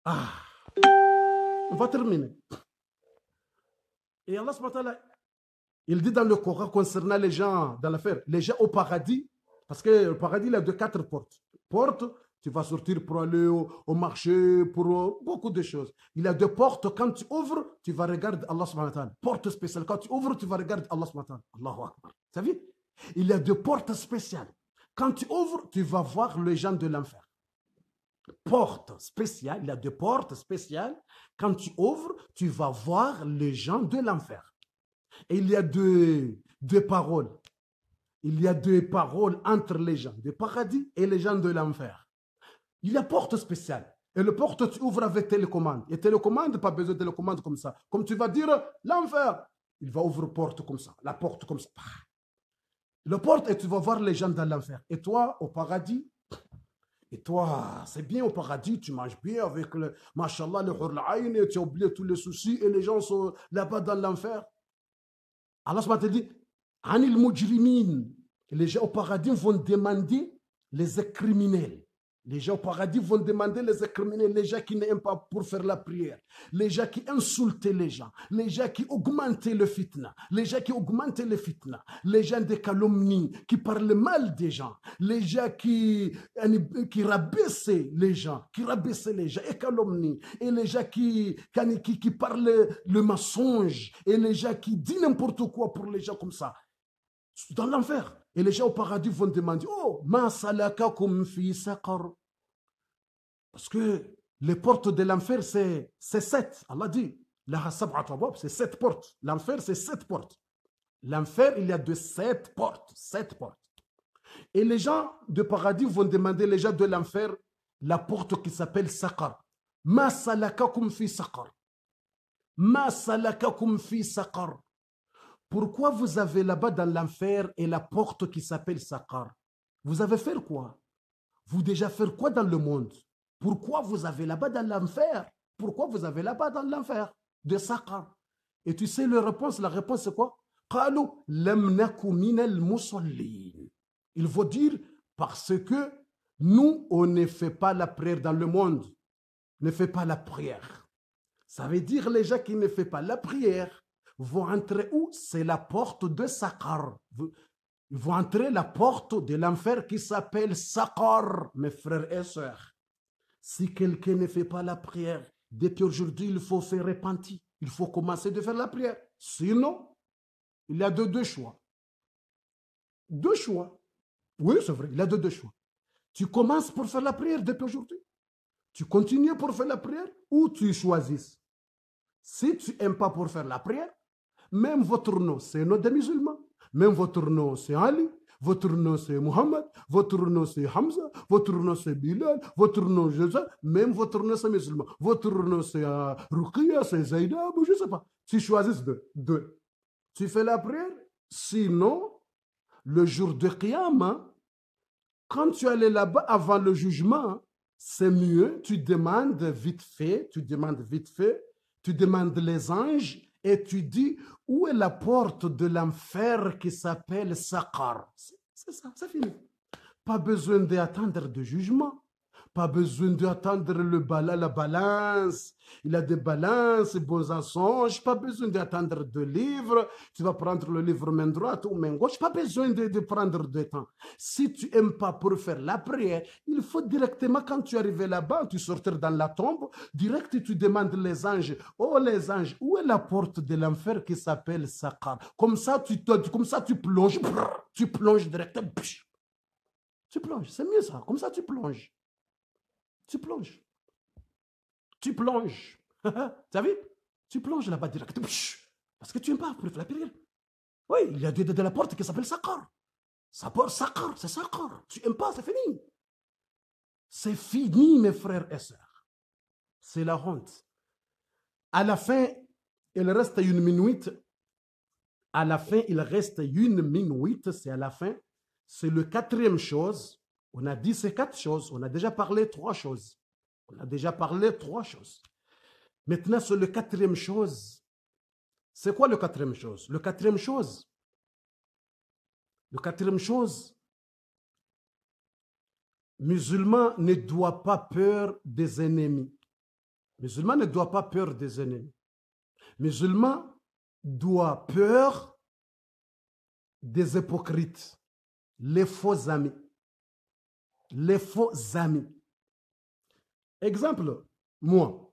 Ah, on va terminer. Et Allah subhanahu wa ta'ala, il dit dans le Coran concernant les gens dans l'affaire, les gens au paradis, parce que le paradis il a de 4 portes. Porte, tu vas sortir pour aller au marché, pour beaucoup de choses. Il y a 2 portes, quand tu ouvres, tu vas regarder Allah subhanahu wa ta'ala. Porte spéciale, quand tu ouvres, tu vas regarder Allah subhanahu wa ta'ala. Allahu Akbar. Tu as vu? Il y a 2 portes spéciales. Quand tu ouvres, tu vas voir les gens de l'enfer. Porte spéciale, il y a 2 portes spéciales. Quand tu ouvres, tu vas voir les gens de l'enfer. Et il y a deux paroles. Il y a 2 paroles entre les gens du paradis et les gens de l'enfer. Il y a porte spéciale. Et le porte, tu ouvres avec télécommande. Et télécommande, pas besoin de télécommande comme ça. Comme tu vas dire, l'enfer, il va ouvrir porte comme ça. La porte comme ça. Le porte et tu vas voir les gens dans l'enfer. Et toi, au paradis, c'est bien au paradis, tu manges bien avec le, mashallah, le hur al-ayn, et tu as oublié tous les soucis et les gens sont là-bas dans l'enfer. Allah subhanahu wa ta'ala dit, Anil mujrimin, les gens au paradis vont demander les criminels. Les gens au paradis vont demander les criminels, les gens qui n'aiment pas pour faire la prière, les gens qui insultent les gens qui augmentent le fitna, les gens des calomnies, qui parlent mal des gens, les gens qui rabaissent les gens, et calomnient, et les gens qui parlent le mensonge, et les gens qui disent n'importe quoi pour les gens comme ça. Dans l'enfer. Et les gens au paradis vont demander, oh, ma salakakum fi saqar. Parce que les portes de l'enfer, c'est 7. Allah dit, c'est 7 portes. L'enfer, c'est 7 portes. L'enfer, il y a de 7 portes. 7 portes. Et les gens de paradis vont demander, les gens de l'enfer, la porte qui s'appelle saqar. Ma salakakum fi saqar. Ma salakakum fi saqar. Pourquoi vous avez là-bas dans l'enfer et la porte qui s'appelle Saqar? Vous avez fait quoi? Vous déjà fait quoi dans le monde? Pourquoi vous avez là-bas dans l'enfer? Pourquoi vous avez là-bas dans l'enfer de Saqar? Et tu sais la réponse c'est quoi? Qalu lam naku minal musallin. Il faut dire parce que Nous, on ne fait pas la prière dans le monde. Ne fait pas la prière. Ça veut dire les gens qui ne font pas la prière vont entrer où? C'est la porte de Saqar. Ils vont entrer la porte de l'enfer qui s'appelle Saqar, mes frères et sœurs. Si quelqu'un ne fait pas la prière, depuis aujourd'hui, il faut faire repentir. Il faut commencer de faire la prière. Sinon, il y a deux choix. Deux choix. Oui, c'est vrai, il y a deux choix. Tu commences pour faire la prière depuis aujourd'hui. Tu continues pour faire la prière ou tu choisis. Si tu n'aimes pas pour faire la prière, même votre nom, c'est un nom des musulmans. Même votre nom, c'est Ali. Votre nom, c'est Muhammad. Votre nom, c'est Hamza. Votre nom, c'est Bilal. Votre nom, je sais. Même votre nom, c'est musulman. Votre nom, c'est Ruqiyya, c'est Zainab, je ne sais pas. Tu choisis deux. Tu fais la prière. Sinon, le jour de Qiyamah, quand tu allais là-bas avant le jugement, c'est mieux, tu demandes vite fait, tu demandes les anges et tu dis où est la porte de l'enfer qui s'appelle Saqar. C'est ça, c'est fini. Pas besoin d'attendre de jugement. Pas besoin d'attendre la balance. Il a des balances, bons anges. Pas besoin d'attendre de livres. Tu vas prendre le livre main droite ou main gauche. Pas besoin de prendre de temps. Si tu n'aimes pas pour faire la prière, il faut directement, quand tu arrives là-bas, tu sortir dans la tombe, direct tu demandes les anges. Oh les anges, où est la porte de l'enfer qui s'appelle Saqar? Comme ça, tu plonges. Tu plonges directement. Tu plonges, c'est mieux ça. Comme ça, tu plonges. Tu plonges. Tu plonges. Tu as vu? Tu plonges là-bas direct. Parce que tu n'aimes pas pour la prière. Oui, il y a de la porte qui s'appelle Saqar. Saqar, c'est Saqar. Tu n'aimes pas, c'est fini. C'est fini, mes frères et sœurs. C'est la honte. À la fin, il reste une minute. À la fin, il reste une minute. C'est à la fin. C'est le quatrième chose. On a dit ces 4 choses. On a déjà parlé 3 choses. Maintenant, sur le quatrième chose. C'est quoi le quatrième chose? Le quatrième chose, musulman ne doit pas peur des ennemis. Musulman ne doit pas peur des ennemis. Musulman doit peur des hypocrites, les faux amis. Les faux amis. Exemple, moi,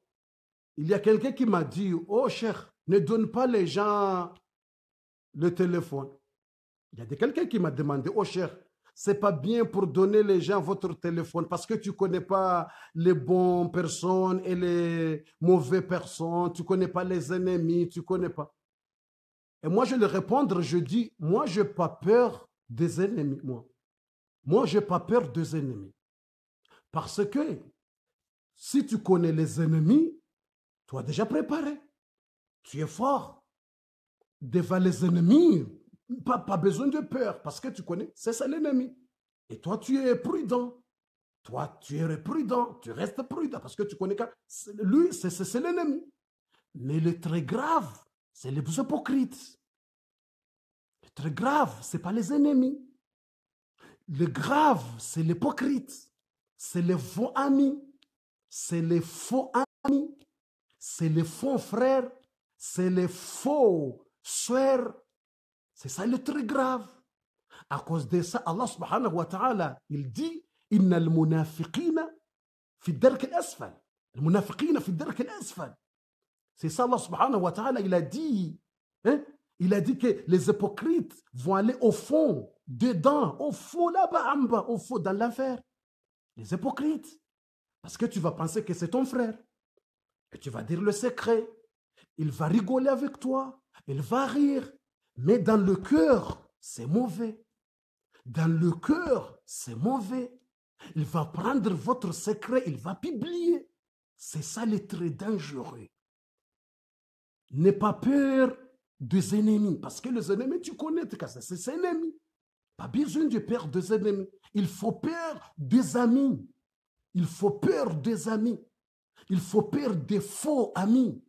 il y a quelqu'un qui m'a dit, oh cher, ne donne pas les gens le téléphone. Il y a quelqu'un qui m'a demandé, oh cher, c'est pas bien pour donner les gens votre téléphone parce que tu connais pas les bonnes personnes et les mauvaises personnes, tu connais pas les ennemis, tu connais pas. Et moi, je lui répondre, je dis, moi, je n'ai pas peur des ennemis, Moi, je n'ai pas peur des ennemis. Parce que si tu connais les ennemis, tu as déjà préparé. Tu es fort. Devant les ennemis, pas besoin de peur parce que tu connais, c'est ça l'ennemi. Et toi, tu es prudent. Toi, tu es prudent. Tu restes prudent parce que tu connais que lui, c'est l'ennemi. Mais le très grave, c'est les hypocrites. Le très grave, ce n'est pas les ennemis. Le grave, c'est l'hypocrite. C'est les faux amis. C'est les faux amis. C'est les faux frères. C'est les faux sœurs. C'est ça le très grave. À cause de ça, Allah subhanahu wa ta'ala, il dit Inna al-munafiqina fi ad-dark al-asfal. Al-munafiqina fi ad-dark al-asfal. C'est ça Allah subhanahu wa ta'ala, il a dit. Hein? Il a dit que les hypocrites vont aller au fond, dedans, au fond, là-bas, en bas, au fond, dans l'enfer. Les hypocrites. Parce que tu vas penser que c'est ton frère. Et tu vas dire le secret. Il va rigoler avec toi. Il va rire. Mais dans le cœur, c'est mauvais. Dans le cœur, c'est mauvais. Il va prendre votre secret, il va publier. C'est ça le très dangereux. N'aie pas peur des ennemis. Parce que les ennemis, tu connais, c'est ses ennemis. Pas besoin de peur des ennemis. Il faut peur des amis. Il faut peur des amis. Il faut peur des faux amis.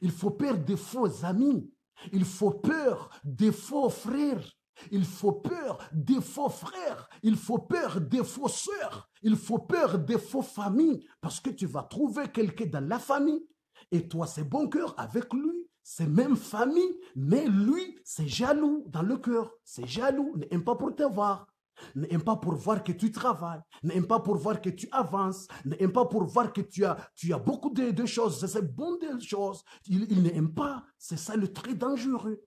Il faut peur des faux amis. Il faut peur des faux frères. Il faut peur des faux frères. Il faut peur des faux sœurs. Il faut peur des faux familles. Parce que tu vas trouver quelqu'un dans la famille. Et toi, c'est bon cœur avec lui. C'est même famille. Mais lui, c'est jaloux dans le cœur. C'est jaloux. N'aime pas pour te voir. N'aime pas pour voir que tu travailles. N'aime pas pour voir que tu avances. N'aime pas pour voir que tu as beaucoup de choses. C'est bon des choses. Il n'aime pas. C'est ça le très dangereux.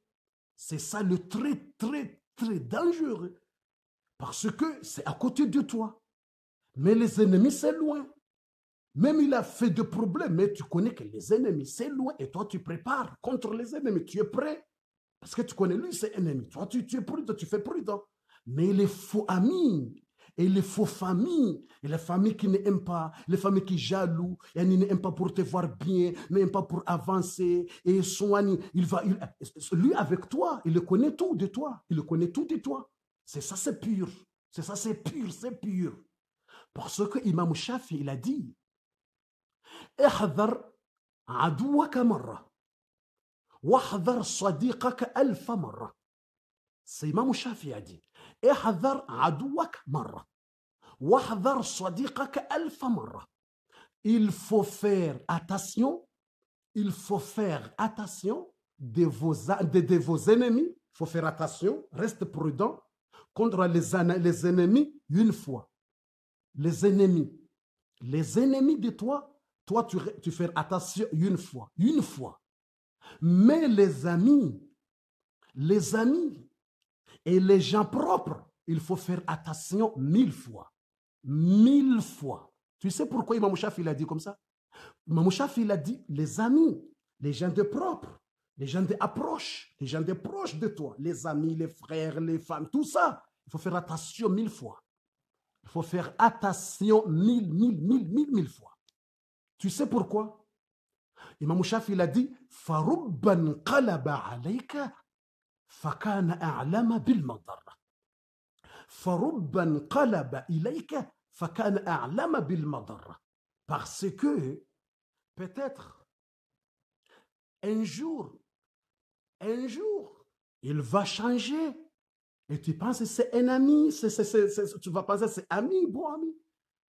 C'est ça le très, très, très dangereux. Parce que c'est à côté de toi. Mais les ennemis, c'est loin. Même il a fait de problèmes, mais tu connais que les ennemis, c'est loin. Et toi, tu prépares contre les ennemis. Tu es prêt. Parce que tu connais lui, c'est ennemi. Toi, tu es prudent, tu fais prudent. Mais les faux amis et les faux familles, et les familles qui n'aiment pas, les familles qui jaloux, et ils n'aiment pas pour te voir bien, n'aiment pas pour avancer, et soigne, lui avec toi, il le connaît tout de toi, il le connaît tout de toi. C'est ça, c'est pur. C'est ça, c'est pur, c'est pur. Parce que Imam Shafi, il a dit, احذر عدوك مرة واحذر صديقك ألف مرة. C'est Imam Shafi a dit, احذر عدوك مرة واحذر صديقك ألف مرة. Il faut faire attention, il faut faire attention de vos ennemis. Il faut faire attention, reste prudent contre les ennemis une fois. Les ennemis de toi, tu fais attention une fois. Mais les amis et les gens propres, il faut faire attention 1000 fois. 1000 fois. Tu sais pourquoi Imam Shafi il a dit comme ça? Imam Shafi il a dit les amis, les gens de propre, les gens d'approche, les gens de proches de toi, les amis, les frères, les femmes, tout ça, il faut faire attention 1000 fois. Il faut faire attention 1000 fois. Tu sais pourquoi? Imam Shafi il a dit farubban qalaba alayka fakana a'lama bil madarra. Farubban qalaba ilayka fakana a'lama bil madarra. Parce que peut-être un jour, il va changer. Et tu penses que c'est un ami, tu vas penser que c'est ami, bon ami.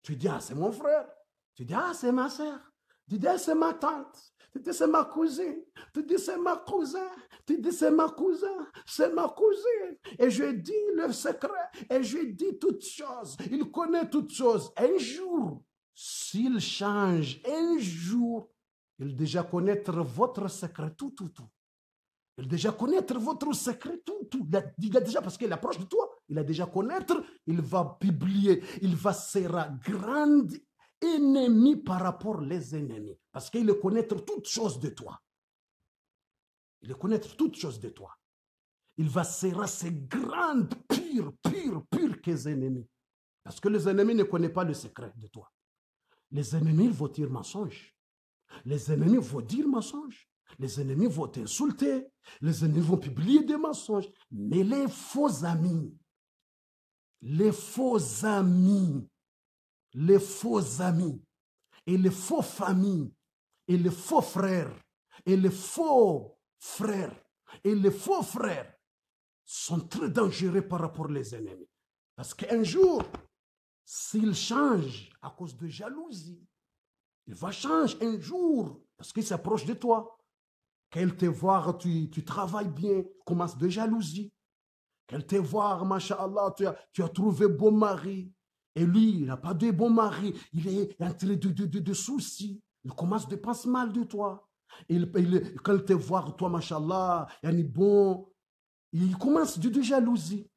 Tu dis, ah, c'est mon frère. Tu dis, ah, c'est ma soeur. Tu dis, ah, c'est ma tante. Tu dis, c'est ma cousine. Tu dis, c'est ma cousin. Tu dis, c'est ma cousin. C'est ma cousine. Et je dis le secret. Et je dis toutes choses. Il connaît toutes choses. Un jour, s'il change, un jour, il déjà connaître votre secret, tout. Il déjà connaître votre secret, tout. Il a déjà, parce qu'il approche de toi, il a déjà connaître, il va publier, il va sera grand ennemi par rapport les ennemis. Parce qu'il connaître toutes choses de toi. Il connaître toutes choses de toi. Il va sera ces grandes, pires que les ennemis. Parce que les ennemis ne connaissent pas le secret de toi. Les ennemis vont dire mensonge. Les ennemis vont dire mensonge. Les ennemis vont t'insulter. Les ennemis vont publier des mensonges. Mais les faux amis et les faux familles et les faux frères et les faux frères sont très dangereux par rapport aux ennemis. Parce qu'un jour, s'ils changent à cause de jalousie, il va changer un jour parce qu'il s'approche de toi. Qu'elle te voit, tu travailles bien, commence de jalousie. Qu'elle te voit, masha'Allah, tu as trouvé bon mari. Et lui, il n'a pas de bon mari. Il est en train de soucis. Il commence de penser mal de toi. Quand il te voit, toi, masha'Allah, il est bon. Il commence de jalousie.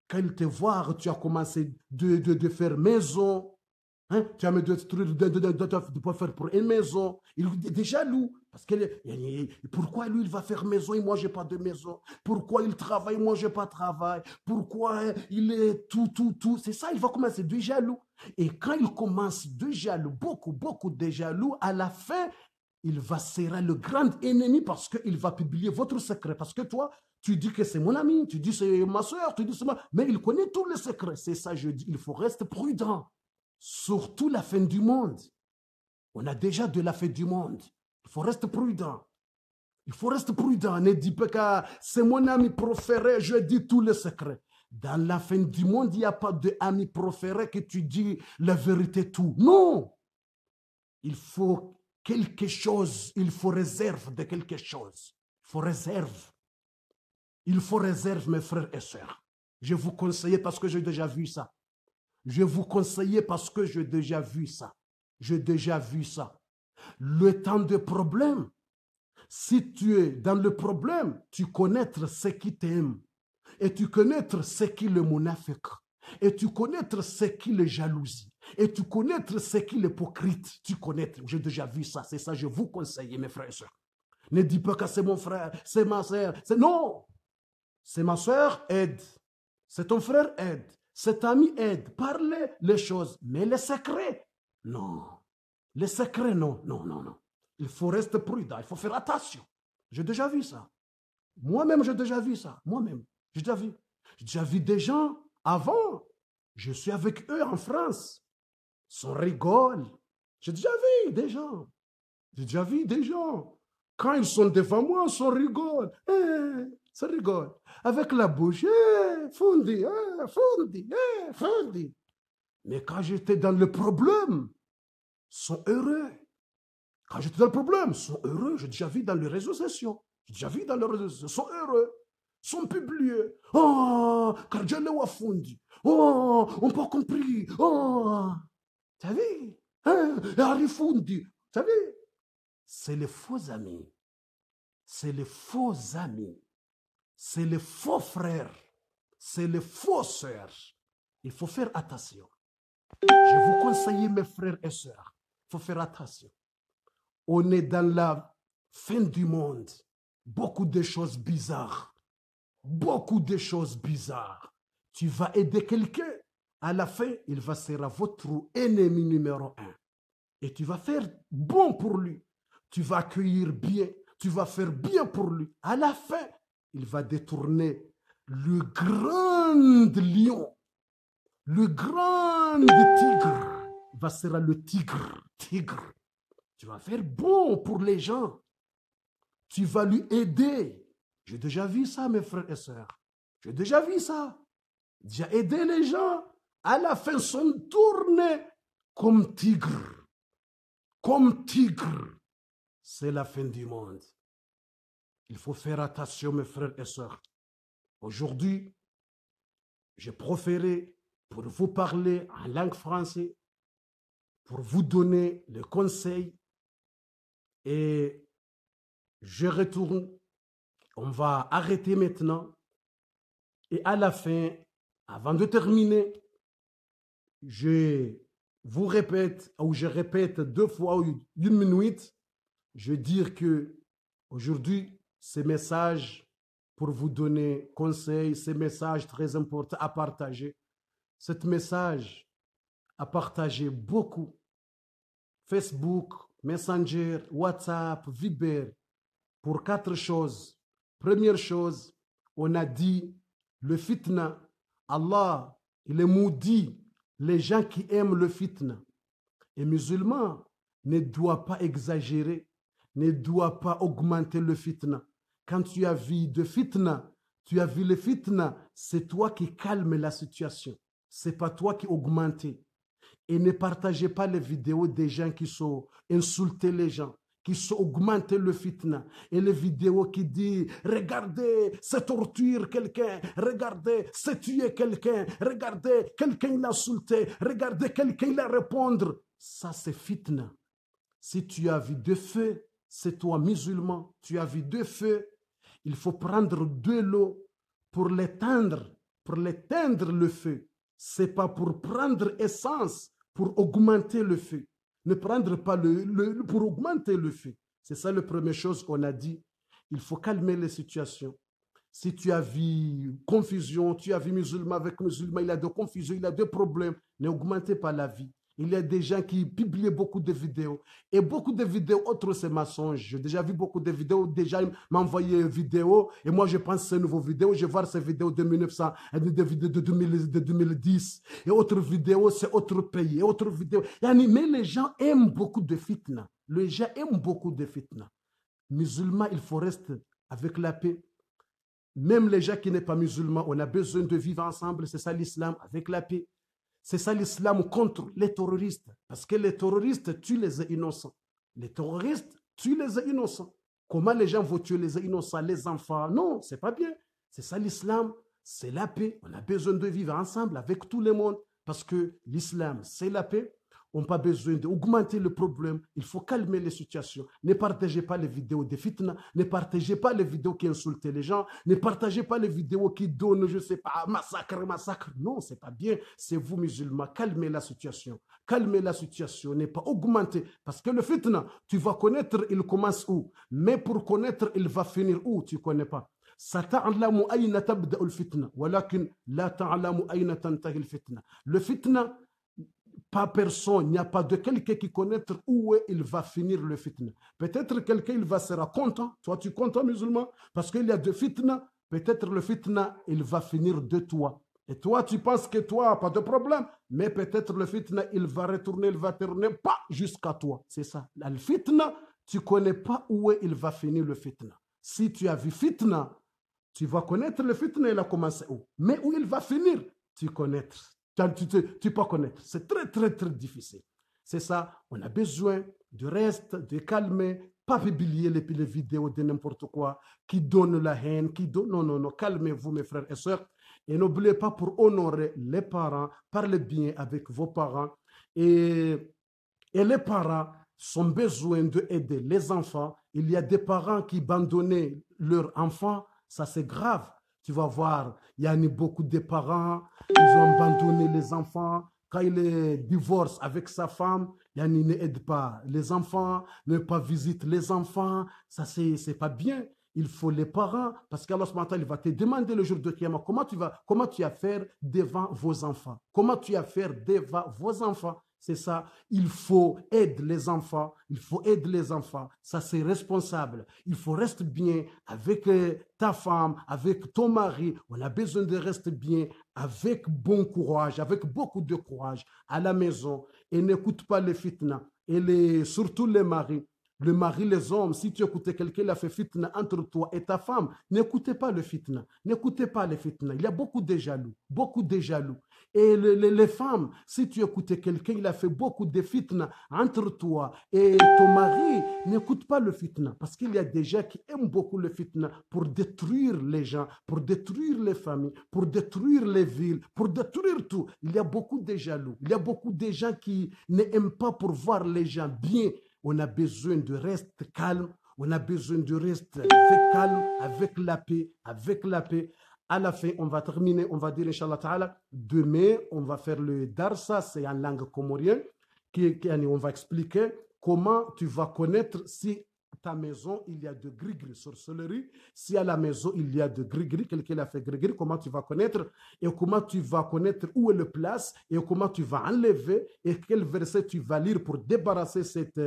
Quand il te voit, tu as commencé de faire maison. Hein? Tu as mis de faire pour une maison. Il est jaloux. Parce que pourquoi lui, il va faire maison et moi, je n'ai pas de maison? Pourquoi il travaille, moi, je n'ai pas de travail? Pourquoi il est tout? C'est ça, il va commencer de jaloux. Et quand il commence de jaloux, beaucoup de jaloux, à la fin, il va serrer le grand ennemi parce qu'il va publier votre secret. Parce que toi, tu dis que c'est mon ami, tu dis c'est ma soeur, tu dis c'est moi. Mais il connaît tous les secrets. C'est ça, je dis, il faut rester prudent. Surtout la fin du monde. On a déjà de la fin du monde. Il faut rester prudent. Il faut rester prudent. Ne dis pas que c'est mon ami préféré, je dis tous les secrets. Dans la fin du monde, il n'y a pas d'ami préféré que tu dis la vérité tout. Non. Il faut quelque chose, il faut réserve de quelque chose. Il faut réserve. Il faut réserve, mes frères et sœurs. Je vous conseille parce que j'ai déjà vu ça. Je vous conseille parce que j'ai déjà vu ça. J'ai déjà vu ça. Le temps de problème, si tu es dans le problème, tu connais ce qui t'aime. Et tu connais ce qui le monafique. Et tu connais ce qui le jalousie. Et tu connais ce qui l'hypocrite. Tu connais, j'ai déjà vu ça. C'est ça, je vous conseille, mes frères et sœurs. Ne dis pas que c'est mon frère, c'est ma sœur. Non, c'est ma sœur, aide. C'est ton frère, aide. Cet ami, aide. Parlez les choses. Mais les secrets, non. Les secrets, non, non, non, non. Il faut rester prudent, il faut faire attention. J'ai déjà vu ça. Moi-même, j'ai déjà vu ça. Moi-même, j'ai déjà vu. J'ai déjà vu des gens avant. Je suis avec eux en France. Ils rigolent. J'ai déjà vu des gens. J'ai déjà vu des gens. Quand ils sont devant moi, ils rigolent. Ça rigole. Avec la bouche, fondi, fondi, fondi. Mais quand j'étais dans le problème, ils sont heureux. Quand j'étais dans le problème, ils sont heureux. J'ai déjà vu dans les réseaux sociaux. J'ai déjà vu dans les réseaux sociaux. Ils sont heureux. Ils sont publiés. Oh, car Dieu l'a fondi. Oh, on n'a pas compris. Oh, tu as vu? Harry fondi. Tu as vu? C'est les faux amis. C'est les faux amis. C'est les faux frères. C'est les faux sœurs. Il faut faire attention. Je vous conseille, mes frères et sœurs, il faut faire attention. On est dans la fin du monde. Beaucoup de choses bizarres. Beaucoup de choses bizarres. Tu vas aider quelqu'un. À la fin, il va sera votre ennemi numéro 1. Et tu vas faire bon pour lui. Tu vas accueillir bien. Tu vas faire bien pour lui. À la fin, il va détourner le grand lion. Le grand tigre. Il va sera le tigre. Tigre. Tu vas faire bon pour les gens. Tu vas lui aider. J'ai déjà vu ça, mes frères et sœurs. J'ai déjà vu ça. J'ai aidé les gens. À la fin, sont tournés comme tigre. Comme tigre. C'est la fin du monde. Il faut faire attention, mes frères et sœurs. Aujourd'hui, j'ai préféré pour vous parler en langue française, pour vous donner le conseil. Et je retourne. On va arrêter maintenant. Et à la fin, avant de terminer, je vous répète, ou je répète 2 fois ou 1 minute, je veux dire que aujourd'hui, ces messages pour vous donner conseil, ces messages très importants à partager. Ce message à partager beaucoup. Facebook, Messenger, WhatsApp, Viber, pour 4 choses. Première chose, on a dit le fitna. Allah, il est maudit les gens qui aiment le fitna. Et musulman ne doit pas exagérer, ne doit pas augmenter le fitna. Quand tu as vu de fitna, tu as vu le fitna, c'est toi qui calme la situation. C'est pas toi qui augmente. Et ne partagez pas les vidéos des gens qui sont insultés les gens, qui sont augmentés le fitna. Et les vidéos qui disent, regardez, c'est torture quelqu'un, regardez, c'est tuer quelqu'un, regardez, quelqu'un l'a insulté, regardez, quelqu'un l'a répondre. Ça, c'est fitna. Si tu as vu de feu, c'est toi musulman, tu as vu de feu, il faut prendre de l'eau pour l'éteindre le feu. C'est pas pour prendre essence, pour augmenter le feu. Ne prendre pas pour augmenter le feu. C'est ça la première chose qu'on a dit. Il faut calmer les situations. Si tu as vu confusion, tu as vu musulman avec musulman, il a de confusion, il a de problèmes, n'augmentez pas la vie. Il y a des gens qui publient beaucoup de vidéos. Et beaucoup de vidéos, autres, c'est mensonge. J'ai déjà vu beaucoup de vidéos. Déjà, ils m'envoyaient une vidéo. Et moi, je pense à ces nouvelles vidéos. Je vois ces vidéos de 1900, de 2010. Et autres vidéos, c'est autre pays. Et autres vidéos. Mais les gens aiment beaucoup de fitna. Les gens aiment beaucoup de fitna. Musulman, il faut rester avec la paix. Même les gens qui ne sont pas musulmans, on a besoin de vivre ensemble. C'est ça l'islam, avec la paix. C'est ça l'islam contre les terroristes. Parce que les terroristes tuent les innocents. Les terroristes tuent les innocents. Comment les gens vont tuer les innocents, les enfants? Non, c'est pas bien. C'est ça l'islam, c'est la paix. On a besoin de vivre ensemble avec tout le monde. Parce que l'islam, c'est la paix. On n'a pas besoin d'augmenter le problème. Il faut calmer les situations. Ne partagez pas les vidéos de fitna. Ne partagez pas les vidéos qui insultent les gens. Ne partagez pas les vidéos qui donnent, je ne sais pas, massacre, massacre. Non, ce n'est pas bien. C'est vous, musulmans. Calmez la situation. Calmez la situation. Ne pas augmenter. Parce que le fitna, tu vas connaître, il commence où? Mais pour connaître, il va finir où? Tu ne connais pas. ستعلم أين تبدأ الفتنة ولكن لا تعلم أين تنتهي الفتنة. Le fitna, pas personne, il n'y a pas de quelqu'un qui connaît où il va finir le fitna. Peut-être quelqu'un il va sera content, toi tu es content musulman, parce qu'il y a de fitna, peut-être le fitna il va finir de toi. Et toi tu penses que toi pas de problème, mais peut-être le fitna il va retourner, il va tourner pas jusqu'à toi. C'est ça. Le fitna, tu connais pas où il va finir le fitna. Si tu as vu fitna, tu vas connaître le fitna, il a commencé où. Mais où il va finir, tu connais. Tu peux connaître. C'est très, très, très difficile. C'est ça. On a besoin de reste, de calmer, pas publier les vidéos de n'importe quoi qui donnent la haine, qui donnent... Non, non, non. Calmez-vous, mes frères et sœurs. Et n'oubliez pas pour honorer les parents, parlez bien avec vos parents. Et les parents ont besoin d'aider les enfants. Il y a des parents qui abandonnent leurs enfants. Ça, c'est grave. Tu vas voir, il y a beaucoup de parents, ils ont abandonné les enfants. Quand il divorce avec sa femme, il n'aide pas les enfants, ne pas visite les enfants. Ça, c'est pas bien. Il faut les parents, parce qu'Allah il va te demander le jour de Kiyama, comment tu vas faire devant vos enfants? Comment tu vas faire devant vos enfants? C'est ça, il faut aider les enfants, il faut aider les enfants, ça c'est responsable. Il faut rester bien avec ta femme, avec ton mari, on a besoin de rester bien avec bon courage, avec beaucoup de courage à la maison et n'écoute pas les fitna et surtout les maris. Le mari, les hommes, si tu écoutes quelqu'un, il a fait fitna entre toi et ta femme, n'écoutez pas le fitna, n'écoutez pas les fitna. Il y a beaucoup de jaloux, beaucoup de jaloux. Et les femmes, si tu écoutes quelqu'un, il a fait beaucoup de fitna entre toi et ton mari, n'écoute pas le fitna. Parce qu'il y a des gens qui aiment beaucoup le fitna pour détruire les gens, pour détruire les familles, pour détruire les villes, pour détruire tout. Il y a beaucoup de jaloux. Il y a beaucoup de gens qui n'aiment pas pour voir les gens bien. On a besoin de rester calme. On a besoin de rester calme, avec la paix, avec la paix. À la fin, on va terminer, on va dire, Inch'Allah Ta'ala, demain, on va faire le Darsa, c'est en langue comorienne, on va expliquer comment tu vas connaître si ta maison, il y a de gris-gris, sorcellerie, si à la maison, il y a de gris-gris, quelqu'un a fait gris-gris, comment tu vas connaître, et comment tu vas connaître où est le place, et comment tu vas enlever, et quel verset tu vas lire pour débarrasser cette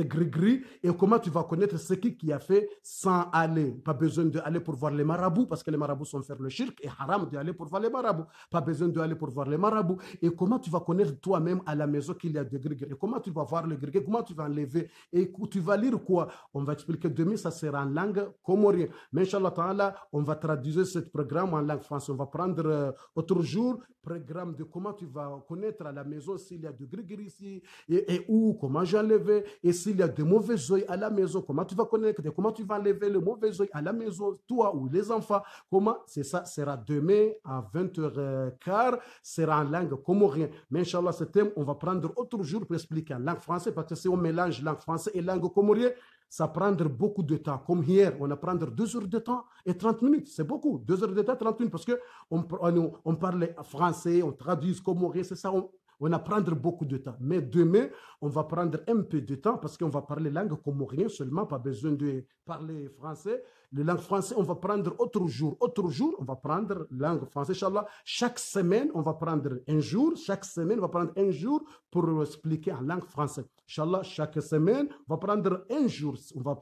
gris-gris, et comment tu vas connaître ce qui a fait sans aller. Pas besoin d'aller pour voir les marabouts, parce que les marabouts sont faire le shirk, et haram d'aller pour voir les marabouts. Pas besoin d'aller pour voir les marabouts. Et comment tu vas connaître toi-même à la maison qu'il y a des gris-gris. Et comment tu vas voir le gris-gris, comment tu vas enlever, et tu vas lire quoi. On va expliquer demain, ça sera en langue comorienne. Mais Inch'Allah Ta'ala, on va traduire ce programme en langue française. On va prendre autre jour, programme de comment tu vas connaître à la maison s'il y a de gris-gris ici, et où, comment j'enlève. Et s'il y a de mauvais oeils à la maison, comment tu vas connaître, comment tu vas enlever le mauvais oeil à la maison, toi ou les enfants, comment, c'est ça, sera demain à 20h15, sera en langue comorienne. Mais Inch'Allah, ce thème, on va prendre autre jour pour expliquer en langue française, parce que si on mélange langue française et langue comorienne, ça prendra beaucoup de temps. Comme hier, on a prendre 2 heures de temps et 30 minutes. C'est beaucoup. 2 heures de temps, 30 minutes, parce qu'on parlait français, on traduit comorien, c'est ça, on va prendre beaucoup de temps. Mais demain, on va prendre un peu de temps parce qu'on va parler langue comorien seulement, pas besoin de parler français. Le langue français, on va prendre autre jour. Autre jour, on va prendre langue française. Inch'Allah, chaque semaine, on va prendre un jour. Chaque semaine, on va prendre un jour pour expliquer en langue française. Inch'Allah, chaque semaine, on va prendre un jour. On va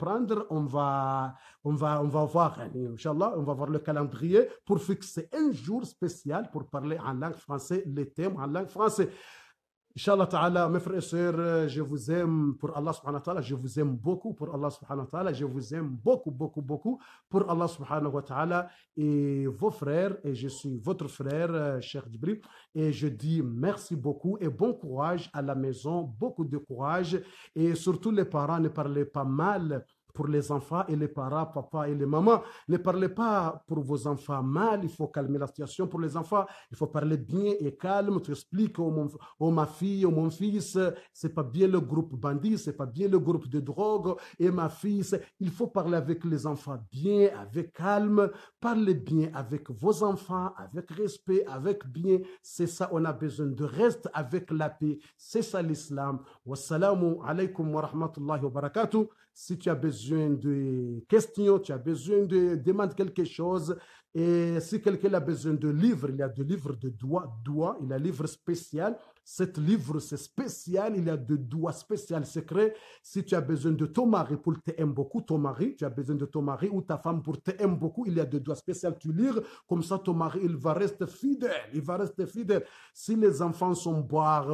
voir, Inch'Allah, on va voir le calendrier pour fixer un jour spécial pour parler en langue française, les thèmes en langue française. Inch'Allah ta'ala, mes frères et sœurs, je vous aime pour Allah subhanahu wa ta'ala, je vous aime beaucoup pour Allah subhanahu wa ta'ala, je vous aime beaucoup, beaucoup, beaucoup pour Allah subhanahu wa ta'ala et vos frères, et je suis votre frère, Cheikh Djibril, et je dis merci beaucoup et bon courage à la maison, beaucoup de courage, et surtout les parents, ne parlez pas mal pour les enfants et les parents, papa et les mamans. Ne parlez pas pour vos enfants mal, il faut calmer la situation pour les enfants. Il faut parler bien et calme. Tu expliques ma fille, mon fils, c'est pas bien le groupe bandit, c'est pas bien le groupe de drogue. Et ma fille, il faut parler avec les enfants bien, avec calme. Parlez bien avec vos enfants, avec respect, avec bien. C'est ça, on a besoin de reste avec la paix. C'est ça l'islam. Wassalamu alaikum wa rahmatullahi wa barakatuh. Si tu as besoin de questions, tu as besoin de demander quelque chose, et si quelqu'un a besoin de livres, il y a des livres de doigts, il y a un livre spécial. Cet livre, c'est spécial, il y a de doigts spécial secret. Si tu as besoin de ton mari pour t'aimer beaucoup, ton mari, tu as besoin de ton mari ou ta femme pour t'aimer beaucoup, il y a des doigts spécial, tu lis, comme ça ton mari, il va rester fidèle, il va rester fidèle. Si les enfants sont boire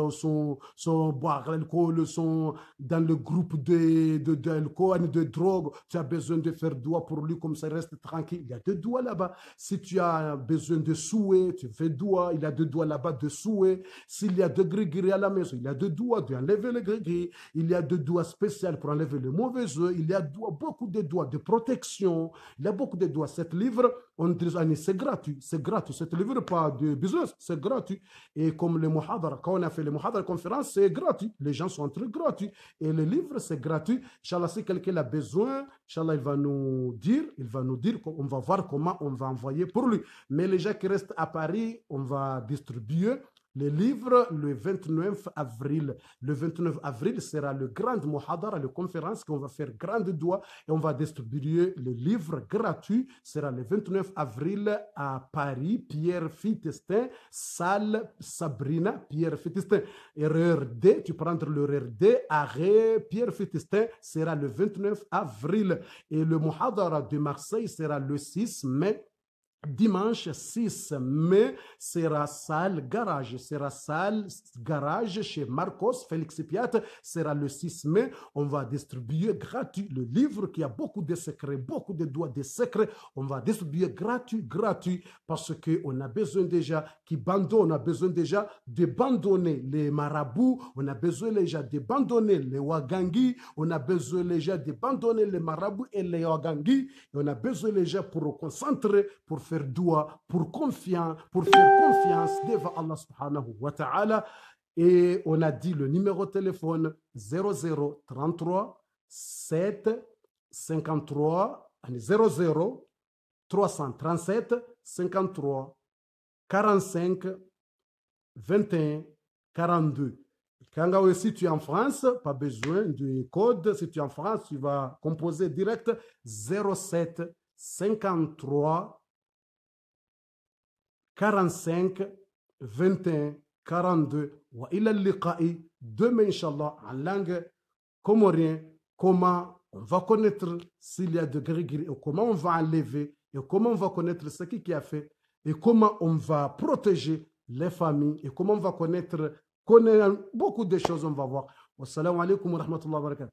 l'alcool, sont dans le groupe d'alcool, de drogue, tu as besoin de faire doigt pour lui, comme ça il reste tranquille. Il y a deux doigts là-bas. Si tu as besoin de souhait, tu fais doigt, il y a deux doigts là-bas de souhait. S'il y a deux gris-gris à la maison, il y a deux doigts d'enlever le gris-gris. Il y a deux doigts spéciaux pour enlever le mauvais œil. Il y a beaucoup de doigts de protection. Il y a beaucoup de doigts. Cet livre, on dit, c'est gratuit. C'est gratuit. Cet livre, pas de business, c'est gratuit. Et comme le muhadara, quand on a fait le muhadara conférence, c'est gratuit. Les gens sont très gratuits. Et le livre, c'est gratuit. Inch'Allah, si quelqu'un a besoin, Inch'Allah, il va nous dire, on va voir comment on va envoyer pour lui. Mais les gens qui restent à Paris, on va distribuer le livre le 29 avril. Le 29 avril sera le grand muhadara, la conférence qu'on va faire grande doigt et on va distribuer le livre gratuit. Sera le 29 avril à Paris, Pierre Fitestin, salle Sabrina, Pierre Fitestin. Erreur D, tu prends l'erreur D, arrêt Pierre Fitestin sera le 29 avril. Et le muhadara de Marseille sera le 6 mai. Dimanche 6 mai sera salle garage chez Marcos Félix Piat, sera le 6 mai. On va distribuer gratuit le livre qui a beaucoup de secrets, beaucoup de doigts de secrets. On va distribuer gratuit parce qu'on a besoin déjà on a besoin déjà d'abandonner les marabouts, on a besoin déjà d'abandonner les Ouagangi, on a besoin déjà d'abandonner les marabouts et les Ouagangi, et on a besoin déjà pour concentrer, pour faire doigt, pour faire confiance devant Allah subhanahu wa ta'ala. Et on a dit le numéro de téléphone 0033 7 53 00 337 53 45 21 42. Quand si tu es en France, pas besoin du code. Si tu es en France, tu vas composer direct 07 53 45 21 42. Wa ila liqa'i, demain inshallah en langue comorien, comment on va connaître s'il y a de gris-gris, et comment on va enlever, et comment on va connaître ce qui a fait, et comment on va protéger les familles, et comment on va connaître beaucoup de choses, on va voir. Wassalamu alaikum wa rahmatullahi wa barakatuh.